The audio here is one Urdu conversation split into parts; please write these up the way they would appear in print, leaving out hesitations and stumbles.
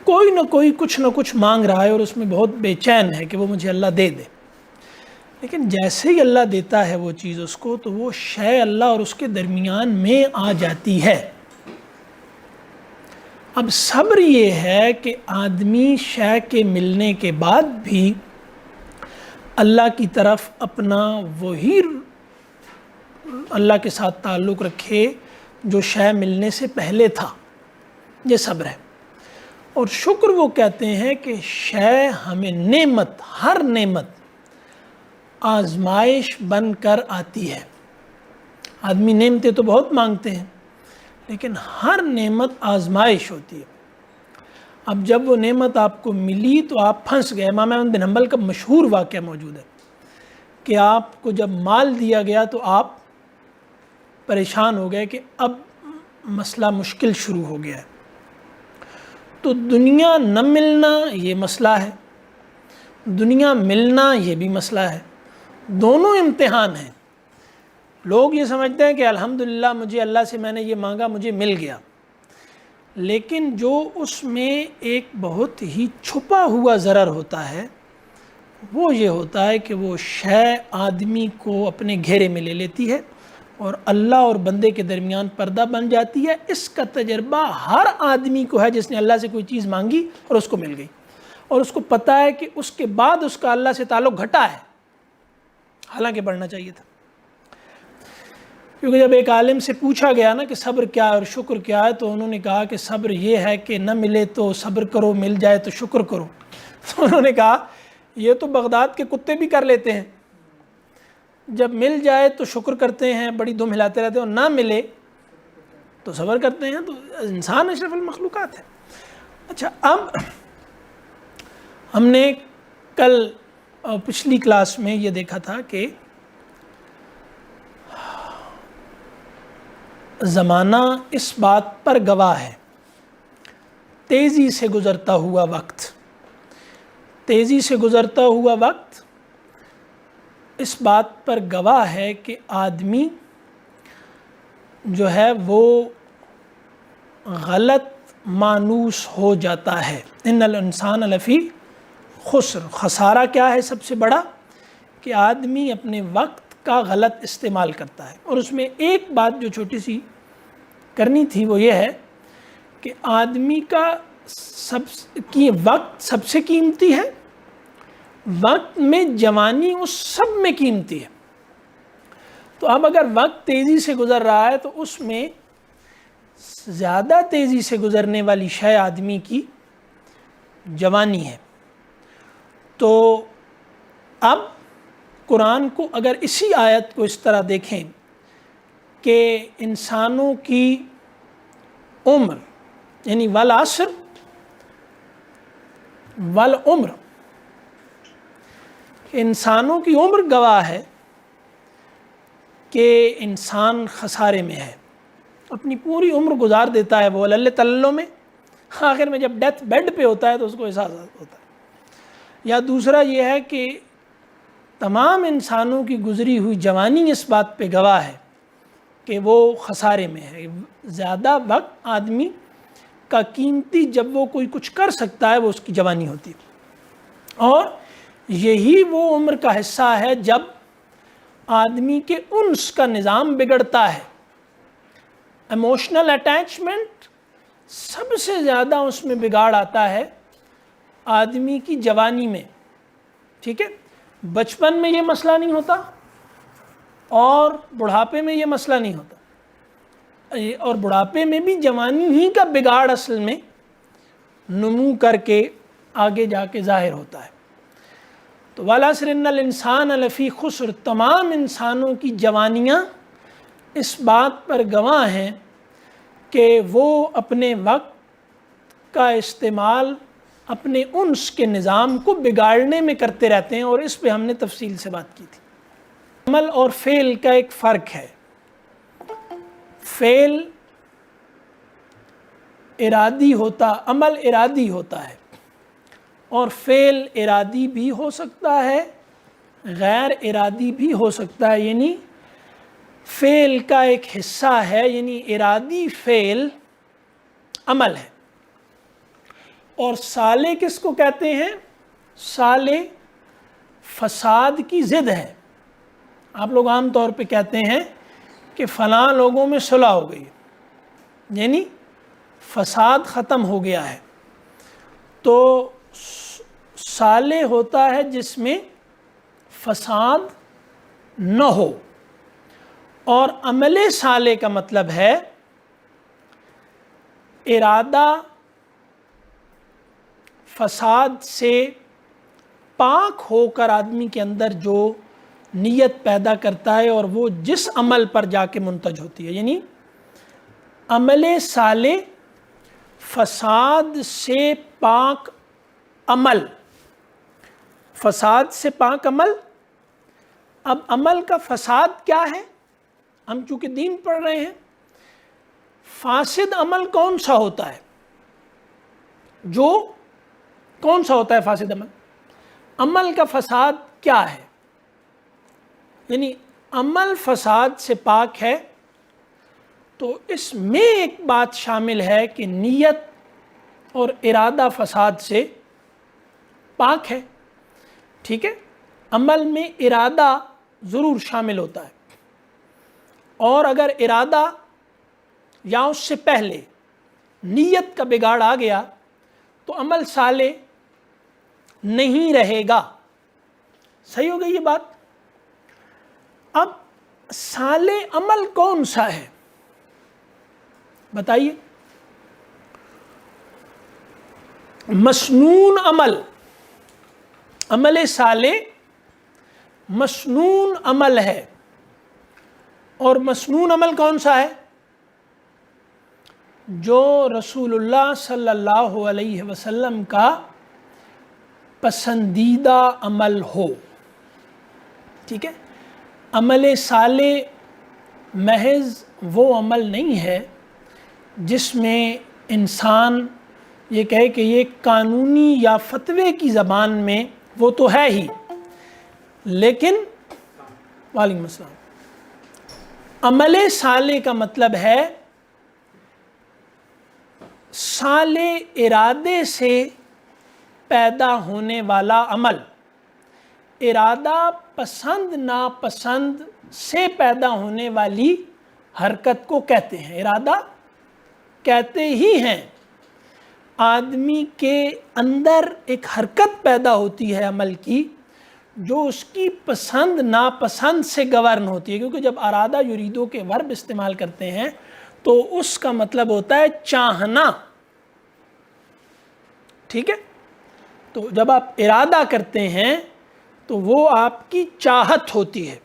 کوئی نہ کوئی کچھ نہ کچھ مانگ رہا ہے اور اس میں بہت بے چین ہے کہ وہ مجھے اللہ دے دے، لیکن جیسے ہی اللہ دیتا ہے وہ چیز اس کو، تو وہ شے اللہ اور اس کے درمیان میں آ جاتی ہے۔ اب صبر یہ ہے کہ آدمی شے کے ملنے کے بعد بھی اللہ کی طرف اپنا وہی اللہ کے ساتھ تعلق رکھے جو شے ملنے سے پہلے تھا، یہ صبر ہے۔ اور شکر وہ کہتے ہیں کہ شے ہمیں نعمت، ہر نعمت آزمائش بن کر آتی ہے۔ آدمی نعمتیں تو بہت مانگتے ہیں، لیکن ہر نعمت آزمائش ہوتی ہے۔ اب جب وہ نعمت آپ کو ملی تو آپ پھنس گئے۔ امام احمد بن حنبل کا مشہور واقعہ موجود ہے کہ آپ کو جب مال دیا گیا تو آپ پریشان ہو گئے کہ اب مسئلہ مشکل شروع ہو گیا ہے۔ تو دنیا نہ ملنا یہ مسئلہ ہے، دنیا ملنا یہ بھی مسئلہ ہے، دونوں امتحان ہیں۔ لوگ یہ سمجھتے ہیں کہ الحمدللہ مجھے اللہ سے میں نے یہ مانگا مجھے مل گیا، لیکن جو اس میں ایک بہت ہی چھپا ہوا ضرر ہوتا ہے وہ یہ ہوتا ہے کہ وہ شے آدمی کو اپنے گھیرے میں لے لیتی ہے اور اللہ اور بندے کے درمیان پردہ بن جاتی ہے۔ اس کا تجربہ ہر آدمی کو ہے جس نے اللہ سے کوئی چیز مانگی اور اس کو مل گئی، اور اس کو پتہ ہے کہ اس کے بعد اس کا اللہ سے تعلق گھٹا ہے، حالانکہ بڑھنا چاہیے تھا۔ کیونکہ جب ایک عالم سے پوچھا گیا نا کہ صبر کیا ہے اور شکر کیا ہے، تو انہوں نے کہا کہ صبر یہ ہے کہ نہ ملے تو صبر کرو، مل جائے تو شکر کرو۔ تو انہوں نے کہا یہ تو بغداد کے کتے بھی کر لیتے ہیں، جب مل جائے تو شکر کرتے ہیں، بڑی دم ہلاتے رہتے ہیں، اور نہ ملے تو صبر کرتے ہیں۔ تو انسان اشرف المخلوقات ہے۔ اچھا، اب ہم نے کل پچھلی کلاس میں یہ دیکھا تھا کہ زمانہ اس بات پر گواہ ہے، تیزی سے گزرتا ہوا وقت، تیزی سے گزرتا ہوا وقت اس بات پر گواہ ہے کہ آدمی جو ہے وہ غلط مانوس ہو جاتا ہے۔ ان الانسان لفی خسر، خسارہ کیا ہے سب سے بڑا؟ کہ آدمی اپنے وقت کا غلط استعمال کرتا ہے۔ اور اس میں ایک بات جو چھوٹی سی کرنی تھی وہ یہ ہے کہ آدمی کا وقت سب سے قیمتی ہے، وقت میں جوانی اس سب میں قیمتی ہے۔ تو اب اگر وقت تیزی سے گزر رہا ہے تو اس میں زیادہ تیزی سے گزرنے والی شے آدمی کی جوانی ہے۔ تو اب قرآن کو اگر اسی آیت کو اس طرح دیکھیں کہ انسانوں کی عمر یعنی والعصر والعمر، انسانوں کی عمر گواہ ہے کہ انسان خسارے میں ہے، اپنی پوری عمر گزار دیتا ہے وہ اللہ تلوں میں، آخر میں جب ڈیتھ بیڈ پہ ہوتا ہے تو اس کو احساس ہوتا ہے۔ یا دوسرا یہ ہے کہ تمام انسانوں کی گزری ہوئی جوانی اس بات پہ گواہ ہے کہ وہ خسارے میں ہے۔ زیادہ وقت آدمی کا قیمتی جب وہ کوئی کچھ کر سکتا ہے وہ اس کی جوانی ہوتی ہے، اور یہی وہ عمر کا حصہ ہے جب آدمی کے انس کا نظام بگڑتا ہے۔ ایموشنل اٹیچمنٹ سب سے زیادہ اس میں بگاڑ آتا ہے آدمی کی جوانی میں، ٹھیک ہے؟ بچپن میں یہ مسئلہ نہیں ہوتا اور بڑھاپے میں یہ مسئلہ نہیں ہوتا، اور بڑھاپے میں بھی جوانی ہی کا بگاڑ اصل میں نمو کر کے آگے جا کے ظاہر ہوتا ہے۔ تو والعصر ان الانسان لفی خسر، تمام انسانوں کی جوانیاں اس بات پر گواہ ہیں کہ وہ اپنے وقت کا استعمال اپنے انس کے نظام کو بگاڑنے میں کرتے رہتے ہیں، اور اس پہ ہم نے تفصیل سے بات کی تھی۔ عمل اور فعل کا ایک فرق ہے، فعل ارادی ہوتا، عمل ارادی ہوتا ہے، اور فعل ارادی بھی ہو سکتا ہے غیر ارادی بھی ہو سکتا ہے، یعنی فعل کا ایک حصہ ہے، یعنی ارادی فعل عمل ہے، اور صالح کس کو کہتے ہیں؟ صالح فساد کی ضد ہے. آپ لوگ عام طور پہ کہتے ہیں کہ فلاں لوگوں میں صلح ہو گئی، یعنی فساد ختم ہو گیا ہے. تو صالح ہوتا ہے جس میں فساد نہ ہو، اور عمل صالح کا مطلب ہے ارادہ فساد سے پاک ہو کر آدمی کے اندر جو نیت پیدا کرتا ہے اور وہ جس عمل پر جا کے منتج ہوتی ہے. یعنی عمل صالح فساد سے پاک عمل، فساد سے پاک عمل. اب عمل کا فساد کیا ہے؟ ہم چونکہ دین پڑھ رہے ہیں، فاسد عمل کون سا ہوتا ہے؟ کون سا ہوتا ہے فاسد عمل؟ عمل کا فساد کیا ہے؟ یعنی عمل فساد سے پاک ہے تو اس میں ایک بات شامل ہے کہ نیت اور ارادہ فساد سے پاک ہے. ٹھیک ہے، عمل میں ارادہ ضرور شامل ہوتا ہے، اور اگر ارادہ یا اس سے پہلے نیت کا بگاڑ آ گیا تو عمل صالح نہیں رہے گا. صحیح ہو گئی یہ بات؟ اب صالح عمل کون سا ہے بتائیے؟ مسنون عمل. عمل صالح مسنون عمل ہے، اور مسنون عمل کون سا ہے؟ جو رسول اللہ صلی اللہ علیہ وسلم کا پسندیدہ عمل ہو. ٹھیک ہے، عمل صالح محض وہ عمل نہیں ہے جس میں انسان یہ کہے کہ یہ قانونی یا فتوے کی زبان میں وہ تو ہے ہی، لیکن وعلیکم السلام، عمل صالح کا مطلب ہے صالح ارادے سے پیدا ہونے والا عمل. ارادہ پسند ناپسند سے پیدا ہونے والی حرکت کو کہتے ہیں. ارادہ کہتے ہی ہیں آدمی کے اندر ایک حرکت پیدا ہوتی ہے عمل کی، جو اس کی پسند ناپسند سے گورن ہوتی ہے. کیونکہ جب ارادہ یریدو کے ورب استعمال کرتے ہیں تو اس کا مطلب ہوتا ہے چاہنا. ٹھیک ہے، تو جب آپ ارادہ کرتے ہیں تو وہ آپ کی چاہت ہوتی ہے.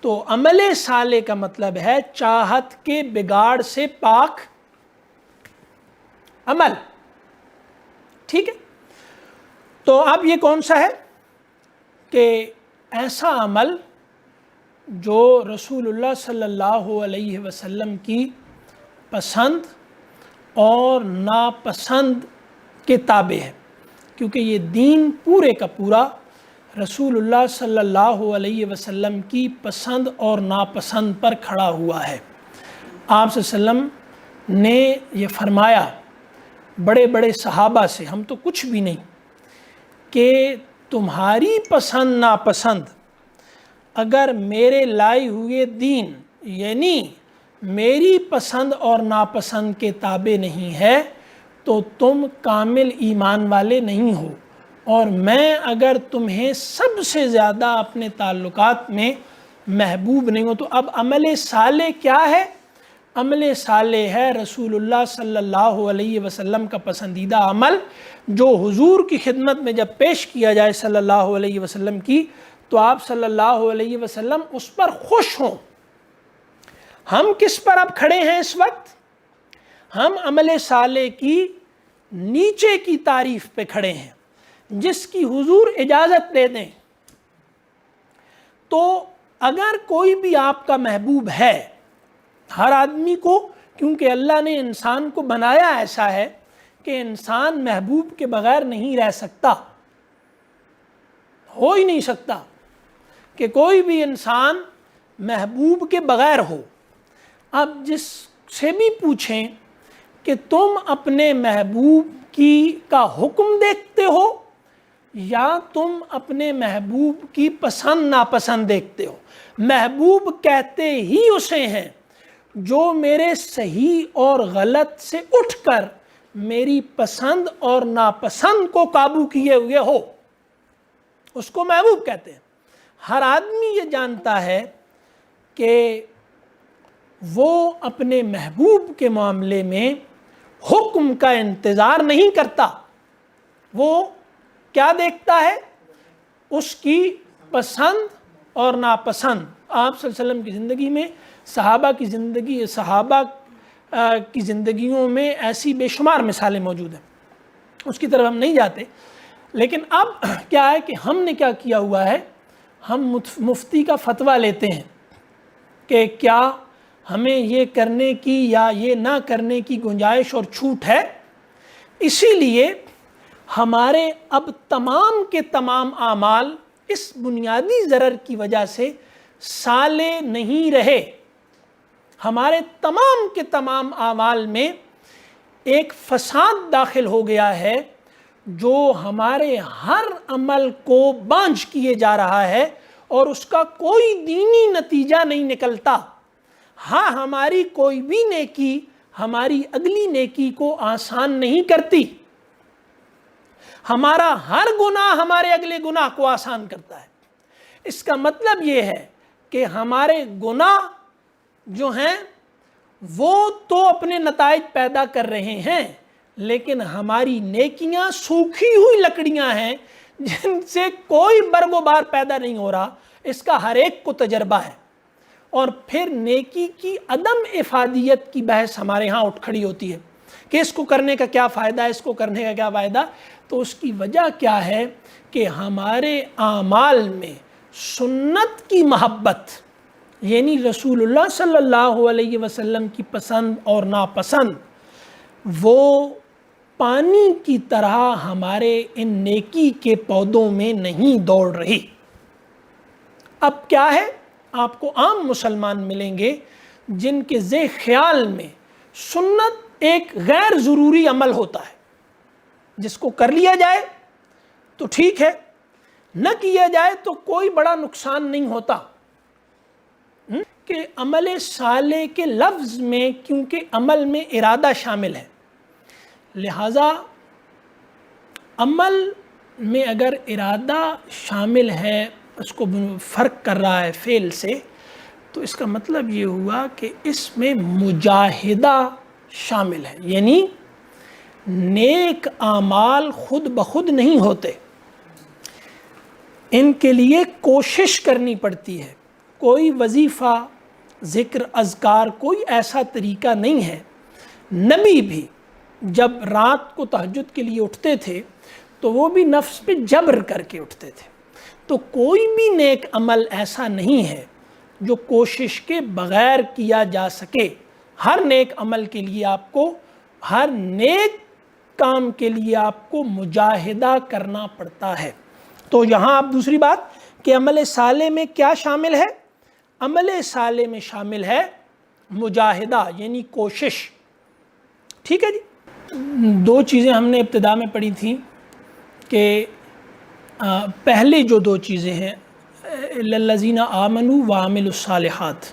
تو عمل صالح کا مطلب ہے چاہت کے بگاڑ سے پاک عمل. ٹھیک ہے، تو اب یہ کون سا ہے کہ ایسا عمل جو رسول اللہ صلی اللہ علیہ وسلم کی پسند اور ناپسند کے تابع ہے. کیونکہ یہ دین پورے کا پورا رسول اللہ صلی اللہ علیہ وسلم کی پسند اور ناپسند پر کھڑا ہوا ہے. آپ صلی اللہ علیہ وسلم نے یہ فرمایا بڑے بڑے صحابہ سے، ہم تو کچھ بھی نہیں، کہ تمہاری پسند ناپسند اگر میرے لائے ہوئے دین یعنی میری پسند اور ناپسند کے تابع نہیں ہے تو تم کامل ایمان والے نہیں ہو. اور میں اگر تمہیں سب سے زیادہ اپنے تعلقات میں محبوب نہیں ہوں تو اب عمل صالح کیا ہے؟ عمل صالح ہے رسول اللہ صلی اللہ علیہ وسلم کا پسندیدہ عمل، جو حضور کی خدمت میں جب پیش کیا جائے صلی اللہ علیہ وسلم کی تو آپ صلی اللہ علیہ وسلم اس پر خوش ہوں. ہم کس پر اب کھڑے ہیں اس وقت؟ ہم عمل صالح کی نیچے کی تعریف پہ کھڑے ہیں، جس کی حضور اجازت دے دیں. تو اگر کوئی بھی آپ کا محبوب ہے، ہر آدمی کو، کیونکہ اللہ نے انسان کو بنایا ایسا ہے کہ انسان محبوب کے بغیر نہیں رہ سکتا، ہو ہی نہیں سکتا کہ کوئی بھی انسان محبوب کے بغیر ہو. اب جس سے بھی پوچھیں کہ تم اپنے محبوب کا حکم دیکھتے ہو یا تم اپنے محبوب کی پسند ناپسند دیکھتے ہو؟ محبوب کہتے ہی اسے ہیں جو میرے صحیح اور غلط سے اٹھ کر میری پسند اور ناپسند کو قابو کیے ہوئے ہو، اس کو محبوب کہتے ہیں۔ ہر آدمی یہ جانتا ہے کہ وہ اپنے محبوب کے معاملے میں حکم کا انتظار نہیں کرتا، وہ کیا دیکھتا ہے؟ اس کی پسند اور ناپسند۔ آپ صلی اللہ علیہ وسلم کی زندگی میں صحابہ کی زندگیوں میں ایسی بے شمار مثالیں موجود ہیں، اس کی طرف ہم نہیں جاتے۔ لیکن اب کیا ہے کہ ہم نے کیا کیا ہوا ہے، ہم مفتی کا فتویٰ لیتے ہیں کہ کیا ہمیں یہ کرنے کی یا یہ نہ کرنے کی گنجائش اور چھوٹ ہے۔ اسی لیے ہمارے اب تمام کے تمام اعمال اس بنیادی ضرر کی وجہ سے صالح نہیں رہے۔ ہمارے تمام کے تمام اعمال میں ایک فساد داخل ہو گیا ہے جو ہمارے ہر عمل کو بانجھ کیے جا رہا ہے اور اس کا کوئی دینی نتیجہ نہیں نکلتا۔ ہاں، ہماری کوئی بھی نیکی ہماری اگلی نیکی کو آسان نہیں کرتی، ہمارا ہر گناہ ہمارے اگلے گناہ کو آسان کرتا ہے۔ اس کا مطلب یہ ہے کہ ہمارے گناہ جو ہیں وہ تو اپنے نتائج پیدا کر رہے ہیں، لیکن ہماری نیکیاں سوکھی ہوئی لکڑیاں ہیں جن سے کوئی برگ و بار پیدا نہیں ہو رہا۔ اس کا ہر ایک کو تجربہ ہے۔ اور پھر نیکی کی عدم افادیت کی بحث ہمارے ہاں اٹھ کھڑی ہوتی ہے کہ اس کو کرنے کا کیا فائدہ ہے، اس کو کرنے کا کیا فائدہ۔ تو اس کی وجہ کیا ہے کہ ہمارے اعمال میں سنت کی محبت، یعنی رسول اللہ صلی اللہ علیہ وسلم کی پسند اور ناپسند، وہ پانی کی طرح ہمارے ان نیکی کے پودوں میں نہیں دوڑ رہی۔ اب کیا ہے، آپ کو عام مسلمان ملیں گے جن کے ذہن خیال میں سنت ایک غیر ضروری عمل ہوتا ہے، جس کو کر لیا جائے تو ٹھیک ہے، نہ کیا جائے تو کوئی بڑا نقصان نہیں ہوتا۔ کہ عمل صالح کے لفظ میں کیونکہ عمل میں ارادہ شامل ہے، لہذا عمل میں اگر ارادہ شامل ہے، اس کو فرق کر رہا ہے فعل سے، تو اس کا مطلب یہ ہوا کہ اس میں مجاہدہ شامل ہے، یعنی نیک اعمال خود بخود نہیں ہوتے، ان کے لیے کوشش کرنی پڑتی ہے۔ کوئی وظیفہ، ذکر، اذکار، کوئی ایسا طریقہ نہیں ہے۔ نبی بھی جب رات کو تہجد کے لیے اٹھتے تھے تو وہ بھی نفس پہ جبر کر کے اٹھتے تھے۔ تو کوئی بھی نیک عمل ایسا نہیں ہے جو کوشش کے بغیر کیا جا سکے۔ ہر نیک عمل کے لیے آپ کو، ہر نیک کام کے لیے آپ کو مجاہدہ کرنا پڑتا ہے۔ تو یہاں آپ دوسری بات کہ عمل صالح میں کیا شامل ہے؟ عمل صالح میں شامل ہے مجاہدہ، یعنی کوشش۔ ٹھیک ہے جی، دو چیزیں ہم نے ابتدا میں پڑھی تھیں کہ پہلے جو دو چیزیں ہیں، الذین آمنوا وعملوا الصالحات،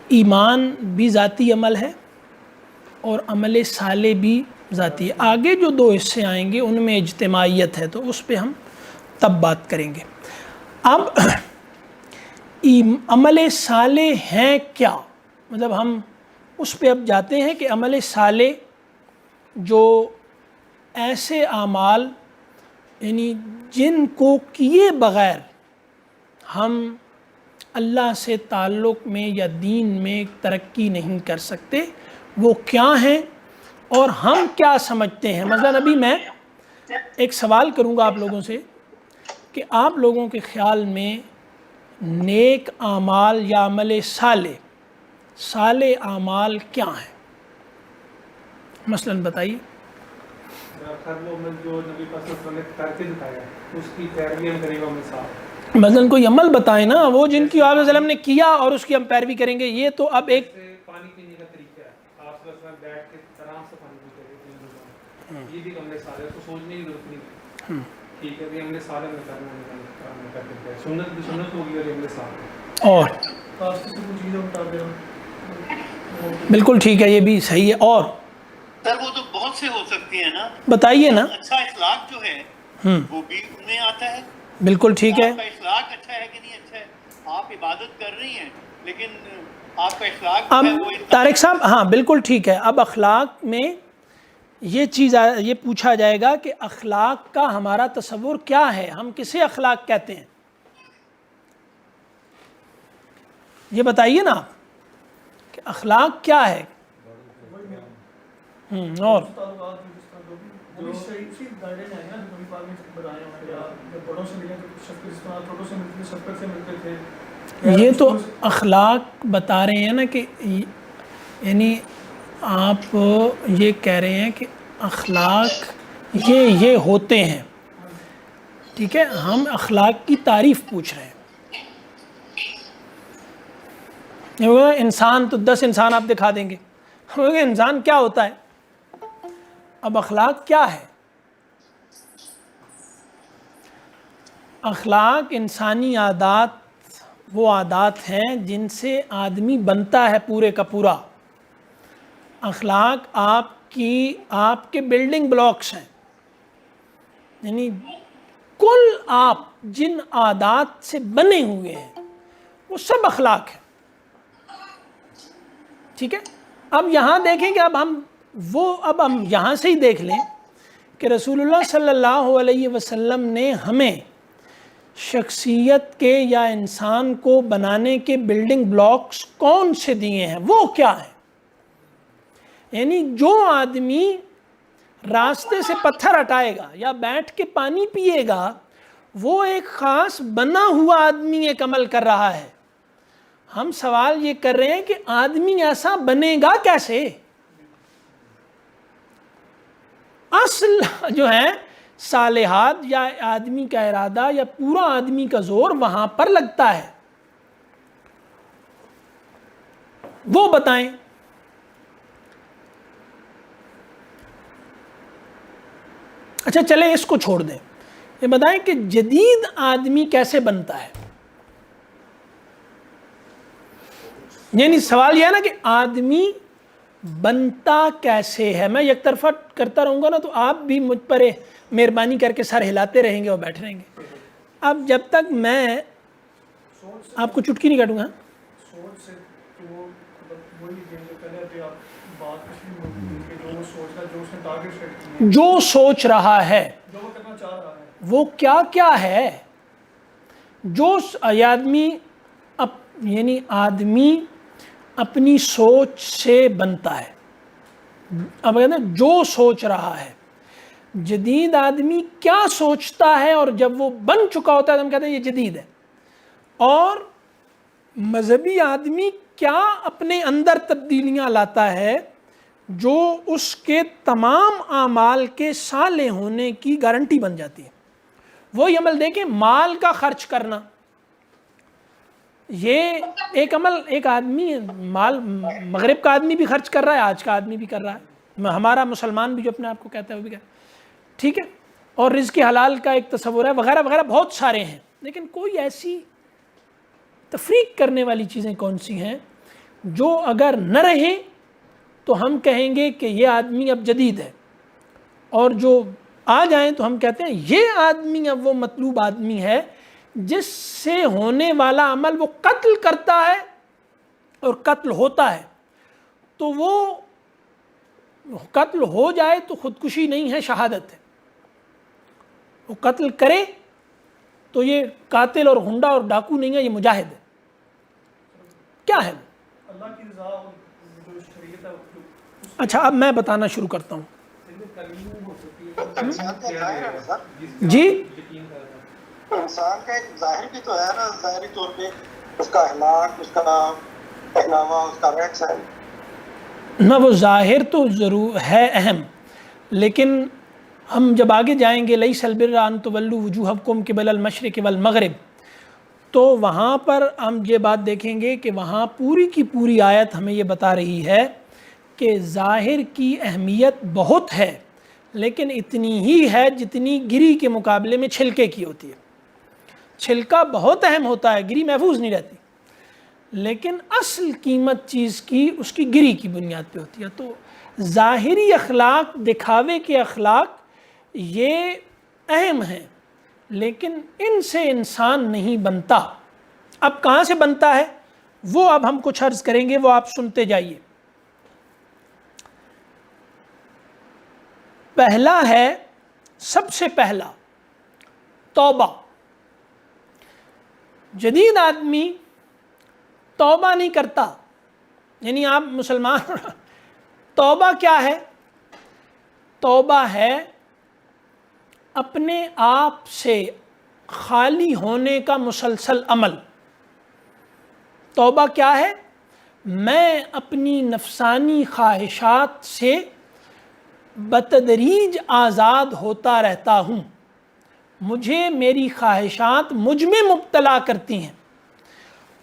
ایمان بھی ذاتی عمل ہے اور عمل صالح بھی ذاتی ہے۔ آگے جو دو حصے آئیں گے ان میں اجتماعیت ہے، تو اس پہ ہم تب بات کریں گے۔ اب عمل صالح ہیں کیا؟ مطلب ہم اس پہ اب جاتے ہیں کہ عمل صالح جو ایسے اعمال، یعنی جن کو کیے بغیر ہم اللہ سے تعلق میں یا دین میں ترقی نہیں کر سکتے، وہ کیا ہیں اور ہم کیا سمجھتے ہیں۔ مثلا ابھی میں ایک سوال کروں گا آپ لوگوں سے کہ آپ لوگوں کے خیال میں نیک اعمال یا عمل صالح اعمال کیا ہیں؟ مثلا بتائیے۔ مثلا کوئی عمل بتائیں نا، وہ جن کی آپ علیہ وسلم نے کیا اور اس کی ہم پیروی کریں گے۔ یہ تو اب ایک یہ بھی عمل صالح کو سوچنے کی ضرورت نہیں ہے. ٹھیک ہے کہ عمل صالح میں کرنا کر دیتے ہیں, سنت بھی سنت ہوگی اور عمل صالح اور خاص کسی کو چیزیں بتا دے رہا. بالکل ٹھیک ہے, یہ بھی صحیح ہے. اور سر وہ تو بہت سے ہو سکتی ہیں نا, بتائیے نا. اچھا اخلاق جو ہے وہ بھی ان میں آتا ہے. بالکل ٹھیک ہے. آپ کا اخلاق اچھا ہے کہ نہیں اچھا ہے, آپ عبادت کر رہی ہیں لیکن آپ کا اخلاق اب جو ہے وہ طارق صاحب, ہاں بالکل ٹھیک ہے. اب اخلاق میں یہ چیز یہ پوچھا جائے گا کہ اخلاق کا ہمارا تصور کیا ہے, ہم کسے اخلاق کہتے ہیں, یہ بتائیے نا آپ کہ اخلاق کیا ہے. اور یہ تو اخلاق بتا رہے ہیں نا کہ یعنی آپ یہ کہہ رہے ہیں کہ اخلاق یہ ہوتے ہیں. ٹھیک ہے, ہم اخلاق کی تعریف پوچھ رہے ہیں. انسان تو 10 انسان آپ دکھا دیں گے, انسان کیا ہوتا ہے. اب اخلاق کیا ہے؟ اخلاق انسانی عادات وہ عادات ہیں جن سے آدمی بنتا ہے پورے کا پورا. اخلاق آپ کے بلڈنگ بلاکس ہیں, یعنی کل آپ جن عادات سے بنے ہوئے ہیں وہ سب اخلاق ہیں. ٹھیک ہے, اب یہاں دیکھیں کہ اب ہم یہاں سے ہی دیکھ لیں کہ رسول اللہ صلی اللہ علیہ وسلم نے ہمیں شخصیت کے یا انسان کو بنانے کے بلڈنگ بلاکس کون سے دیے ہیں, وہ کیا ہیں. یعنی جو آدمی راستے سے پتھر ہٹائے گا یا بیٹھ کے پانی پیے گا وہ ایک خاص بنا ہوا آدمی ایک عمل کر رہا ہے. ہم سوال یہ کر رہے ہیں کہ آدمی ایسا بنے گا کیسے. اصل جو ہے صالحات یا آدمی کا ارادہ یا پورا آدمی کا زور وہاں پر لگتا ہے, وہ بتائیں. اچھا چلیں اس کو چھوڑ دیں, یہ بتائیں کہ جدید آدمی کیسے بنتا ہے. یعنی سوال یہ ہے نا کہ آدمی بنتا کیسے ہے. میں یک طرفہ کرتا رہوں گا نا تو آپ بھی مجھ پر مہربانی کر کے سر ہلاتے رہیں گے اور بیٹھ رہیں گے. اب جب تک میں آپ کو چٹکی نہیں کاٹوں گا, جو سوچ رہا ہے وہ کیا ہے. جو آدمی یعنی آدمی اپنی سوچ سے بنتا ہے. اب کہتے ہیں جو سوچ رہا ہے. جدید آدمی کیا سوچتا ہے اور جب وہ بن چکا ہوتا ہے تو ہم کہتے ہیں یہ جدید ہے. اور مذہبی آدمی کیا اپنے اندر تبدیلیاں لاتا ہے جو اس کے تمام اعمال کے صالح ہونے کی گارنٹی بن جاتی ہے. وہی عمل دیکھیں, مال کا خرچ کرنا, یہ ایک عمل ایک آدمی مال مغرب کا آدمی بھی خرچ کر رہا ہے, آج کا آدمی بھی کر رہا ہے, ہمارا مسلمان بھی جو اپنے آپ کو کہتا ہے وہ بھی کہتا ہے. ٹھیک ہے, اور رزق حلال کا ایک تصور ہے وغیرہ وغیرہ بہت سارے ہیں. لیکن کوئی ایسی تفریق کرنے والی چیزیں کون سی ہیں جو اگر نہ رہیں تو ہم کہیں گے کہ یہ آدمی اب جدید ہے, اور جو آ جائیں تو ہم کہتے ہیں یہ آدمی اب وہ مطلوب آدمی ہے جس سے ہونے والا عمل وہ قتل کرتا ہے اور قتل ہوتا ہے. تو وہ قتل ہو جائے تو خودکشی نہیں ہے, شہادت ہے. وہ قتل کرے تو یہ قاتل اور غنڈہ اور ڈاکو نہیں ہے, یہ مجاہد ہے. کیا ہے اللہ کی رضا اور جو شریعت ہے. اچھا اب میں بتانا شروع کرتا ہوں. جی انسان کا ایک ظاہر بھی تو ہے نا, ظاہری طور پہ اس کا اخلاق, اس کا پہناوا, اس کا رہن سہن. نہ وہ ظاہر تو ضرور ہے اہم, لیکن ہم جب آگے جائیں گے لیس البر ان تولوا وجوہکم قبل المشرق والمغرب, تو وہاں پر ہم یہ بات دیکھیں گے کہ وہاں پوری کی پوری آیت ہمیں یہ بتا رہی ہے کہ ظاہر کی اہمیت بہت ہے, لیکن اتنی ہی ہے جتنی گری کے مقابلے میں چھلکے کی ہوتی ہے. چھلکا بہت اہم ہوتا ہے، گری محفوظ نہیں رہتی، لیکن اصل قیمت چیز کی اس کی گری کی بنیاد پہ ہوتی ہے. تو ظاہری اخلاق، دکھاوے کے اخلاق یہ اہم ہیں، لیکن ان سے انسان نہیں بنتا. اب کہاں سے بنتا ہے وہ اب ہم کچھ عرض کریں گے، وہ آپ سنتے جائیے. پہلا ہے، سب سے پہلا توبہ. جدید آدمی توبہ نہیں کرتا. یعنی آپ مسلمان توبہ کیا ہے؟ توبہ ہے اپنے آپ سے خالی ہونے کا مسلسل عمل. توبہ کیا ہے؟ میں اپنی نفسانی خواہشات سے بتدریج آزاد ہوتا رہتا ہوں. مجھے میری خواہشات مجھ میں مبتلا کرتی ہیں،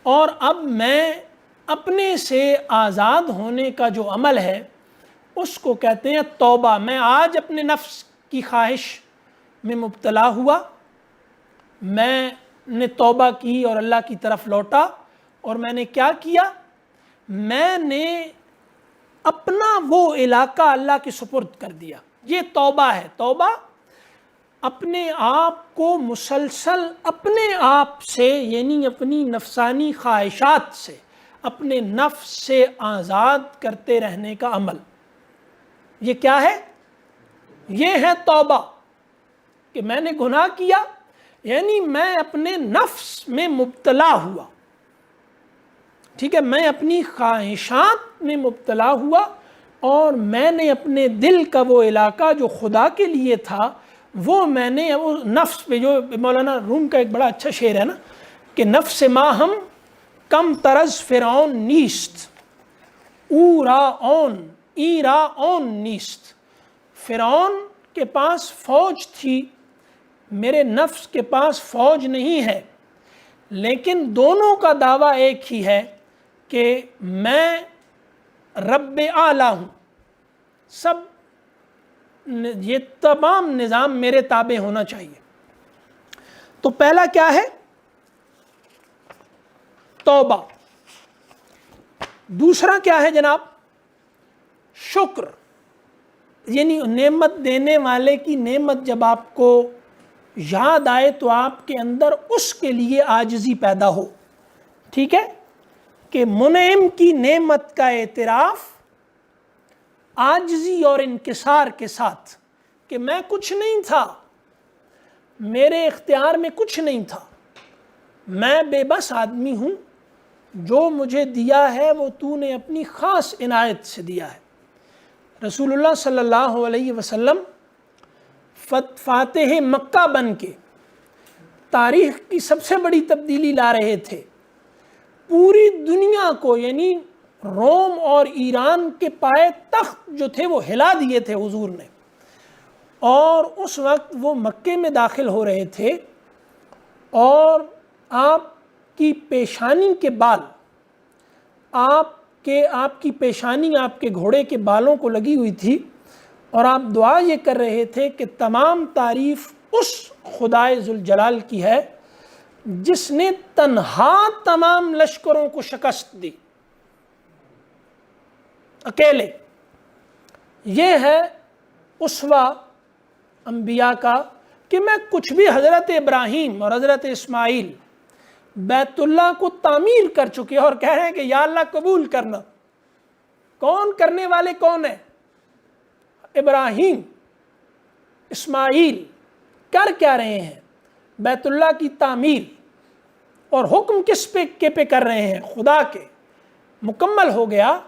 اور اب میں اپنے سے آزاد ہونے کا جو عمل ہے اس کو کہتے ہیں توبہ. میں آج اپنے نفس کی خواہش میں مبتلا ہوا، میں نے توبہ کی اور اللہ کی طرف لوٹا، اور میں نے کیا کیا؟ میں نے اپنا وہ علاقہ اللہ کے سپرد کر دیا. یہ توبہ ہے. توبہ اپنے آپ کو مسلسل اپنے آپ سے، یعنی اپنی نفسانی خواہشات سے، اپنے نفس سے آزاد کرتے رہنے کا عمل. یہ کیا ہے؟ یہ ہے توبہ. کہ میں نے گناہ کیا، یعنی میں اپنے نفس میں مبتلا ہوا. ٹھیک ہے، میں اپنی خواہشات میں مبتلا ہوا، اور میں نے اپنے دل کا وہ علاقہ جو خدا کے لیے تھا وہ میں نے نفس پہ، جو مولانا روم کا ایک بڑا اچھا شعر ہے نا کہ نفس ما ہم کم طرز فرعون نیست او را اون ای را اون نیست. فرعون کے پاس فوج تھی، میرے نفس کے پاس فوج نہیں ہے، لیکن دونوں کا دعویٰ ایک ہی ہے کہ میں رب اعلیٰ ہوں. سب یہ تمام نظام میرے تابع ہونا چاہیے. تو پہلا کیا ہے؟ توبہ. دوسرا کیا ہے جناب؟ شکر. یعنی نعمت دینے والے کی نعمت جب آپ کو یاد آئے تو آپ کے اندر اس کے لیے عاجزی پیدا ہو. ٹھیک ہے، کہ منعم کی نعمت کا اعتراف عاجزی اور انکسار کے ساتھ، کہ میں کچھ نہیں تھا، میرے اختیار میں کچھ نہیں تھا، میں بے بس آدمی ہوں، جو مجھے دیا ہے وہ تو نے اپنی خاص عنایت سے دیا ہے. رسول اللہ صلی اللہ علیہ وسلم فاتح مکہ بن کے تاریخ کی سب سے بڑی تبدیلی لا رہے تھے. پوری دنیا کو، یعنی روم اور ایران کے پائے تخت جو تھے وہ ہلا دیے تھے حضور نے. اور اس وقت وہ مکے میں داخل ہو رہے تھے، اور آپ کی پیشانی کے بال، آپ کی پیشانی آپ کے گھوڑے کے بالوں کو لگی ہوئی تھی، اور آپ دعا یہ کر رہے تھے کہ تمام تعریف اس خدائے ذوالجلال کی ہے جس نے تنہا تمام لشکروں کو شکست دی، اکیلے. یہ ہے اسوہ انبیاء کا، کہ میں کچھ بھی، حضرت ابراہیم اور حضرت اسماعیل بیت اللہ کو تعمیر کر چکے اور کہہ رہے ہیں کہ یا اللہ قبول کرنا. کون کرنے والے کون ہیں؟ ابراہیم، اسماعیل. کر کیا رہے ہیں؟ بیت اللہ کی تعمیر. اور حکم کس پہ کر رہے ہیں؟ خدا کے. مکمل ہو گیا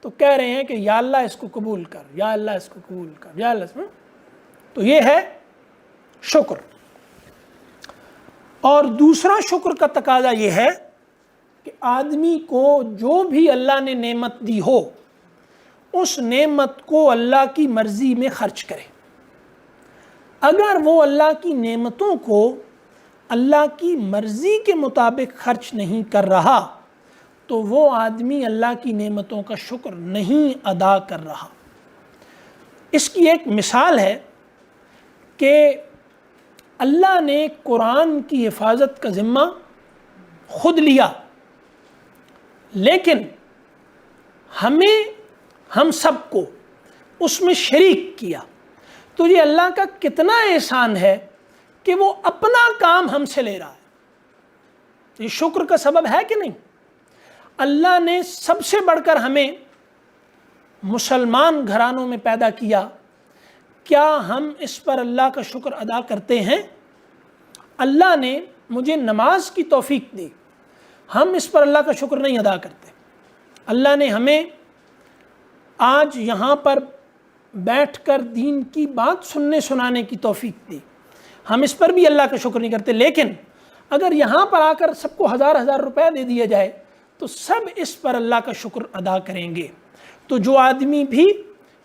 تو کہہ رہے ہیں کہ یا اللہ اس کو قبول کر، یا اللہ اس کو قبول کر، یا اللہ. تو یہ ہے شکر. اور دوسرا شکر کا تقاضا یہ ہے کہ آدمی کو جو بھی اللہ نے نعمت دی ہو اس نعمت کو اللہ کی مرضی میں خرچ کرے. اگر وہ اللہ کی نعمتوں کو اللہ کی مرضی کے مطابق خرچ نہیں کر رہا تو وہ آدمی اللہ کی نعمتوں کا شکر نہیں ادا کر رہا. اس کی ایک مثال ہے کہ اللہ نے قرآن کی حفاظت کا ذمہ خود لیا، لیکن ہم سب کو اس میں شریک کیا. تو یہ اللہ کا کتنا احسان ہے کہ وہ اپنا کام ہم سے لے رہا ہے. یہ شکر کا سبب ہے کہ نہیں؟ اللہ نے سب سے بڑھ کر ہمیں مسلمان گھرانوں میں پیدا کیا. کیا ہم اس پر اللہ کا شکر ادا کرتے ہیں؟ اللہ نے مجھے نماز کی توفیق دی، ہم اس پر اللہ کا شکر نہیں ادا کرتے. اللہ نے ہمیں آج یہاں پر بیٹھ کر دین کی بات سنانے کی توفیق دی، ہم اس پر بھی اللہ کا شکر نہیں کرتے. لیکن اگر یہاں پر آ کر سب کو 1000 روپے دے دیا جائے تو سب اس پر اللہ کا شکر ادا کریں گے. تو جو آدمی بھی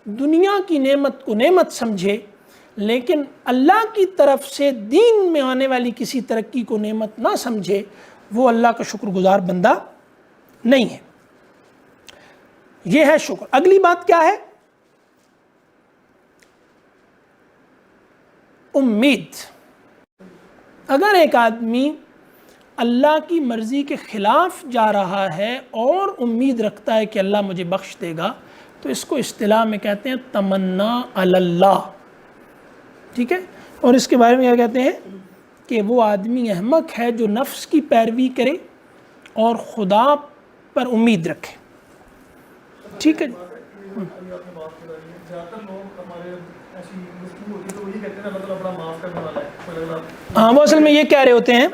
دنیا کی نعمت کو نعمت سمجھے لیکن اللہ کی طرف سے دین میں آنے والی کسی ترقی کو نعمت نہ سمجھے، وہ اللہ کا شکر گزار بندہ نہیں ہے. یہ ہے شکر. اگلی بات کیا ہے؟ امید. اگر ایک آدمی اللہ کی مرضی کے خلاف جا رہا ہے اور امید رکھتا ہے کہ اللہ مجھے بخش دے گا، تو اس کو اصطلاح میں کہتے ہیں تمنا علی اللہ. ٹھیک ہے؟ اور اس کے بارے میں کیا کہتے ہیں کہ وہ آدمی احمق ہے جو نفس کی پیروی کرے اور خدا پر امید رکھے. ٹھیک ہے. ہاں وہ اصل میں یہ کہہ رہے ہوتے ہیں،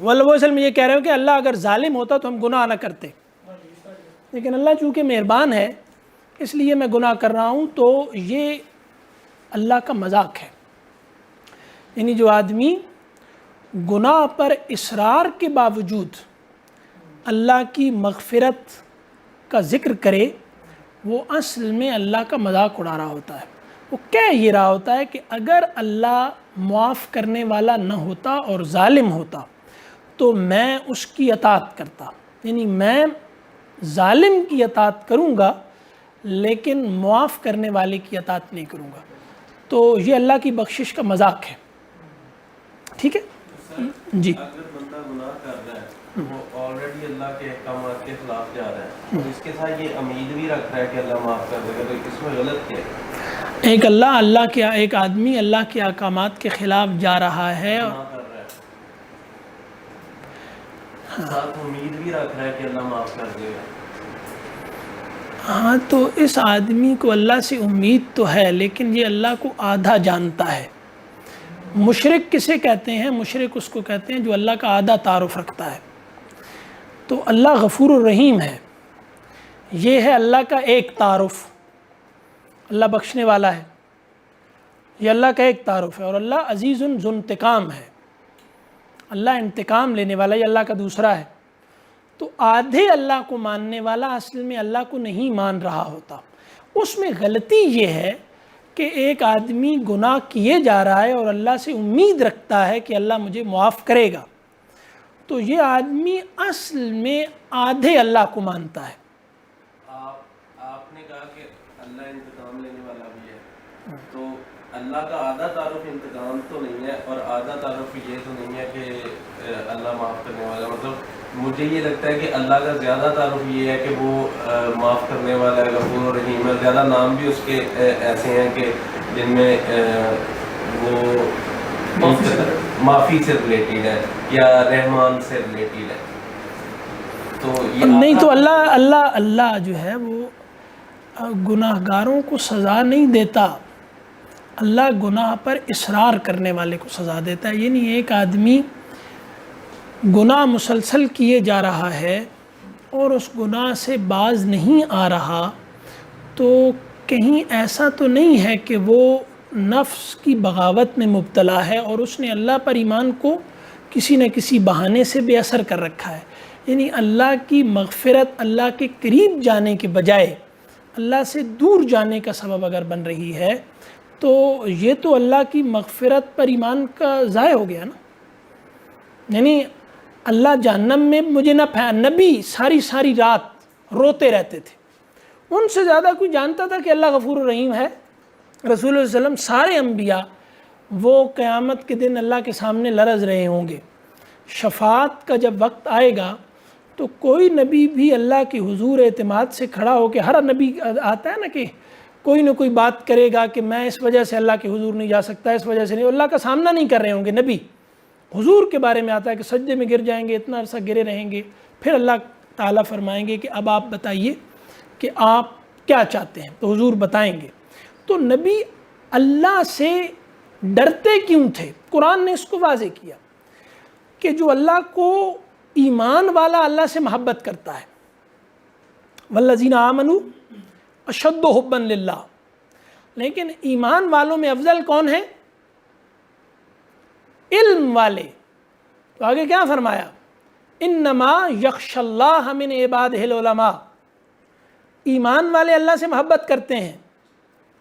وہ اصل میں یہ کہہ رہے ہو کہ اللہ اگر ظالم ہوتا تو ہم گناہ نہ کرتے، لیکن اللہ چونکہ مہربان ہے اس لیے میں گناہ کر رہا ہوں. تو یہ اللہ کا مذاق ہے. یعنی جو آدمی گناہ پر اصرار کے باوجود اللہ کی مغفرت کا ذکر کرے، وہ اصل میں اللہ کا مذاق اڑا رہا ہوتا ہے. وہ کہہ یہ رہا ہوتا ہے کہ اگر اللہ معاف کرنے والا نہ ہوتا اور ظالم ہوتا تو میں اس کی اطاعت کرتا. یعنی میں ظالم کی اطاعت کروں گا لیکن معاف کرنے والے کی اطاعت نہیں کروں گا. تو یہ اللہ کی بخشش کا مذاق ہے. ٹھیک ہے جی. اگر بندہ گناہ کر رہا ہے، وہ آلریڈی اللہ کے احکامات کے خلاف جا رہا ہے، تو اس کے ساتھ یہ امید بھی رکھ رہا ہے کہ اللہ معاف کر دے گا، تو اس میں غلط کیا ہے؟ ایک آدمی اللہ کے احکامات کے خلاف جا رہا ہے اور ساتھ امید بھی رکھ رہا ہے کہ اللہ معاف کر دے گا. ہاں تو اس آدمی کو اللہ سے امید تو ہے لیکن یہ اللہ کو آدھا جانتا ہے. مشرک کسے کہتے ہیں؟ مشرک اس کو کہتے ہیں جو اللہ کا آدھا تعارف رکھتا ہے. تو اللہ غفور الرحیم ہے، یہ ہے اللہ کا ایک تعارف. اللہ بخشنے والا ہے، یہ اللہ کا ایک تعارف ہے. اور اللہ عزیز ذو انتقام ہے، اللہ انتقام لینے والا، یہ اللہ کا دوسرا ہے. تو آدھے اللہ کو ماننے والا اصل میں اللہ کو نہیں مان رہا ہوتا. اس میں غلطی یہ ہے کہ ایک آدمی گناہ کیے جا رہا ہے اور اللہ سے امید رکھتا ہے کہ اللہ مجھے معاف کرے گا. تو یہ آدمی اصل میں آدھے اللہ کو مانتا ہے. آپ نے کہا کہ اللہ انتقام لینے والا بھی ہے، تو اللہ کا آدھا تعارف انتقام تو نہیں ہے اور آدھا تعارف یہ تو نہیں ہے کہ اللہ معاف کرنے والا. مطلب مجھے یہ لگتا ہے کہ اللہ کا زیادہ تعارف یہ ہے کہ وہ معاف کرنے والا ہے، غفور رحیم ہے. زیادہ نام بھی اس کے ایسے ہیں کہ جن میں وہ معافی سے ریلیٹڈ ہے یا رحمان سے ریلیٹڈ ہے. تو یہ نہیں تو اللہ جو ہے وہ گناہ گاروں کو سزا نہیں دیتا، اللہ گناہ پر اصرار کرنے والے کو سزا دیتا ہے. یعنی ایک آدمی گناہ مسلسل کیے جا رہا ہے اور اس گناہ سے باز نہیں آ رہا، تو کہیں ایسا تو نہیں ہے کہ وہ نفس کی بغاوت میں مبتلا ہے اور اس نے اللہ پر ایمان کو کسی نہ کسی بہانے سے بے اثر کر رکھا ہے. یعنی اللہ کی مغفرت اللہ کے قریب جانے کے بجائے اللہ سے دور جانے کا سبب اگر بن رہی ہے تو یہ تو اللہ کی مغفرت پر ایمان کا ضائع ہو گیا نا. یعنی اللہ جہنم میں مجھے نہ نبی ساری رات روتے رہتے تھے، ان سے زیادہ کوئی جانتا تھا کہ اللہ غفور الرحیم ہے؟ رسول اللہ صلی اللہ علیہ وسلم سارے انبیاء وہ قیامت کے دن اللہ کے سامنے لرز رہے ہوں گے. شفاعت کا جب وقت آئے گا تو کوئی نبی بھی اللہ کے حضور اعتماد سے کھڑا ہو کے، ہر نبی آتا ہے نا کہ کوئی نہ کوئی بات کرے گا کہ میں اس وجہ سے اللہ کے حضور نہیں جا سکتا، اس وجہ سے نہیں، اللہ کا سامنا نہیں کر رہے ہوں گے. نبی حضور کے بارے میں آتا ہے کہ سجدے میں گر جائیں گے، اتنا عرصہ گرے رہیں گے، پھر اللہ تعالیٰ فرمائیں گے کہ اب آپ بتائیے کہ آپ کیا چاہتے ہیں، تو حضور بتائیں گے. تو نبی اللہ سے ڈرتے کیوں تھے؟ قرآن نے اس کو واضح کیا کہ جو اللہ کو ایمان والا اللہ سے محبت کرتا ہے، والذین آمنوا اشد حبا للہ، لیکن ایمان والوں میں افضل کون ہے؟ علم والے. تو آگے کیا فرمایا؟ انما یخش اللہ من عبادہ العلماء. ایمان والے اللہ سے محبت کرتے ہیں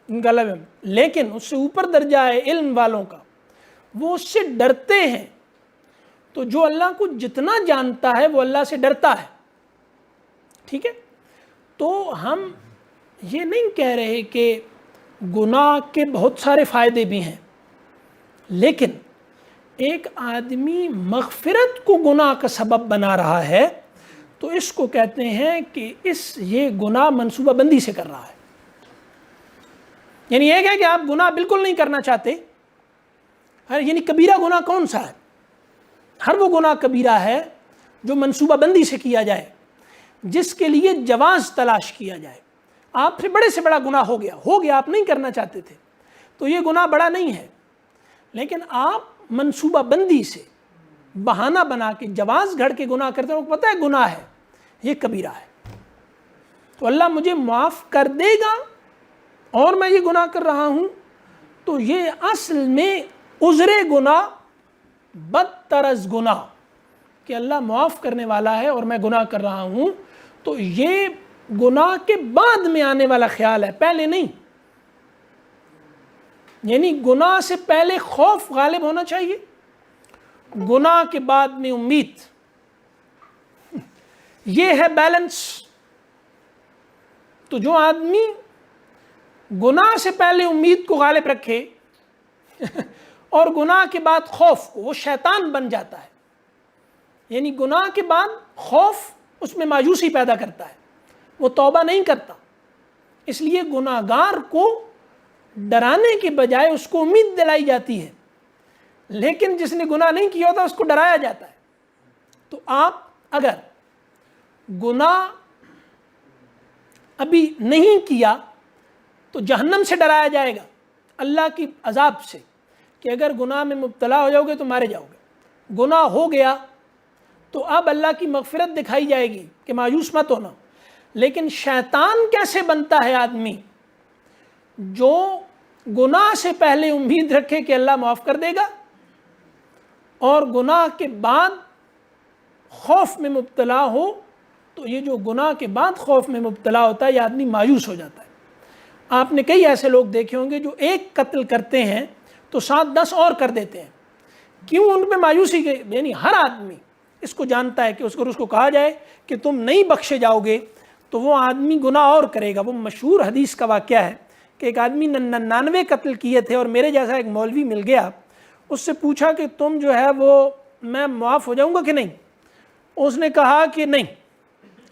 ان کا لفظ، لیکن اس سے اوپر درجہ ہے علم والوں کا، وہ اس سے ڈرتے ہیں. تو جو اللہ کو جتنا جانتا ہے وہ اللہ سے ڈرتا ہے. ٹھیک ہے؟ تو ہم یہ نہیں کہہ رہے کہ گناہ کے بہت سارے فائدے بھی ہیں، لیکن ایک آدمی مغفرت کو گناہ کا سبب بنا رہا ہے تو اس کو کہتے ہیں کہ یہ گناہ منصوبہ بندی سے کر رہا ہے. یعنی ایک ہے کہ آپ گناہ بالکل نہیں کرنا چاہتے، یعنی کبیرہ گناہ کون سا ہے؟ ہر وہ گناہ کبیرہ ہے جو منصوبہ بندی سے کیا جائے، جس کے لیے جواز تلاش کیا جائے. آپ سے بڑے سے بڑا گناہ ہو گیا، آپ نہیں کرنا چاہتے تھے تو یہ گناہ بڑا نہیں ہے، لیکن آپ منصوبہ بندی سے بہانہ بنا کے جواز گھڑ کے گناہ کرتے ہیں، پتہ ہے گناہ ہے، یہ کبیرہ ہے، تو اللہ مجھے معاف کر دے گا اور میں یہ گناہ کر رہا ہوں. تو یہ اصل میں عذر گناہ بدتر از گناہ، کہ اللہ معاف کرنے والا ہے اور میں گناہ کر رہا ہوں. تو یہ گناہ کے بعد میں آنے والا خیال ہے، پہلے نہیں. یعنی گناہ سے پہلے خوف غالب ہونا چاہیے، گناہ کے بعد میں امید. یہ ہے بیلنس. تو جو آدمی گناہ سے پہلے امید کو غالب رکھے اور گناہ کے بعد خوف کو، وہ شیطان بن جاتا ہے. یعنی گناہ کے بعد خوف اس میں مایوسی پیدا کرتا ہے، وہ توبہ نہیں کرتا. اس لیے گناہ گار کو ڈرانے کے بجائے اس کو امید دلائی جاتی ہے، لیکن جس نے گناہ نہیں کیا ہوتا اس کو ڈرایا جاتا ہے. تو آپ اگر گناہ ابھی نہیں کیا تو جہنم سے ڈرایا جائے گا، اللہ کی عذاب سے، کہ اگر گناہ میں مبتلا ہو جاؤ گے تو مارے جاؤ گے. گناہ ہو گیا تو اب اللہ کی مغفرت دکھائی جائے گی کہ مایوس مت ہونا. لیکن شیطان کیسے بنتا ہے؟ آدمی جو گناہ سے پہلے امید رکھے کہ اللہ معاف کر دے گا اور گناہ کے بعد خوف میں مبتلا ہو، تو یہ جو گناہ کے بعد خوف میں مبتلا ہوتا ہے یہ آدمی مایوس ہو جاتا ہے. آپ نے کئی ایسے لوگ دیکھے ہوں گے جو ایک قتل کرتے ہیں تو 7-10 اور کر دیتے ہیں. کیوں؟ ان پہ مایوسی کے، یعنی ہر آدمی اس کو جانتا ہے کہ اس کو کہا جائے کہ تم نہیں بخشے جاؤ گے تو وہ آدمی گناہ اور کرے گا. وہ مشہور حدیث کا واقعہ ہے کہ ایک آدمی 99 قتل کیے تھے اور میرے جیسا ایک مولوی مل گیا، اس سے پوچھا کہ تم جو ہے وہ میں معاف ہو جاؤں گا کہ نہیں؟ اس نے کہا کہ نہیں،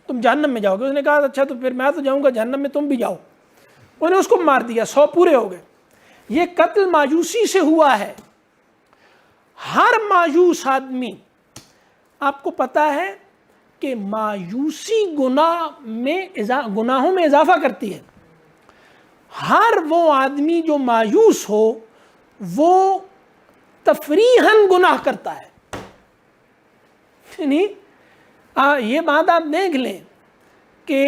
تم جہنم میں جاؤ گے. اس نے کہا اچھا تو پھر میں تو جاؤں گا جہنم میں، تم بھی جاؤ. انہوں نے اس کو مار دیا، 100 پورے ہو گئے. یہ قتل مایوسی سے ہوا ہے. ہر مایوس آدمی، آپ کو پتہ ہے کہ مایوسی گناہوں میں اضافہ کرتی ہے. ہر وہ آدمی جو مایوس ہو وہ تفریحاً گناہ کرتا ہے. یعنی یہ بات آپ دیکھ لیں کہ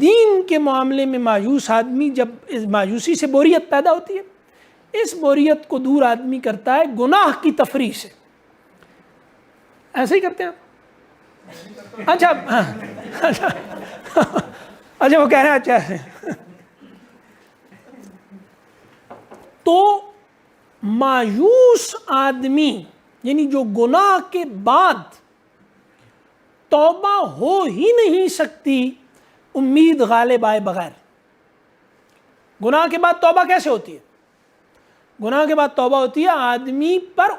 دین کے معاملے میں مایوس آدمی، جب اس مایوسی سے بوریت پیدا ہوتی ہے، اس بوریت کو دور آدمی کرتا ہے گناہ کی تفریح سے. ایسے ہی کرتے ہیں آپ؟ اچھا اچھا وہ کہہ رہے ہیں اچھا ایسے. تو مایوس آدمی، یعنی جو گناہ کے بعد توبہ ہو ہی نہیں سکتی امید غالب آئے بغیر. گناہ کے بعد توبہ کیسے ہوتی ہے؟ گناہ کے بعد توبہ ہوتی ہے آدمی پر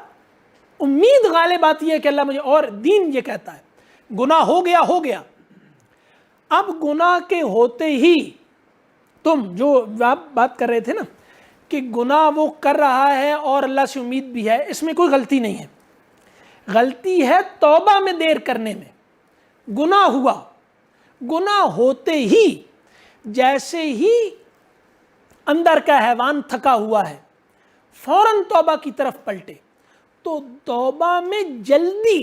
امید غالب آتی ہے کہ اللہ مجھے، اور دین یہ کہتا ہے گناہ ہو گیا ہو گیا. اب گناہ کے ہوتے ہی تم جو آپ بات کر رہے تھے نا کہ گناہ وہ کر رہا ہے اور اللہ سے امید بھی ہے، اس میں کوئی غلطی نہیں ہے. غلطی ہے توبہ میں دیر کرنے میں. گناہ ہوا، گناہ ہوتے ہی جیسے ہی اندر کا حیوان تھکا ہوا ہے فوراً توبہ کی طرف پلٹے، تو توبہ میں جلدی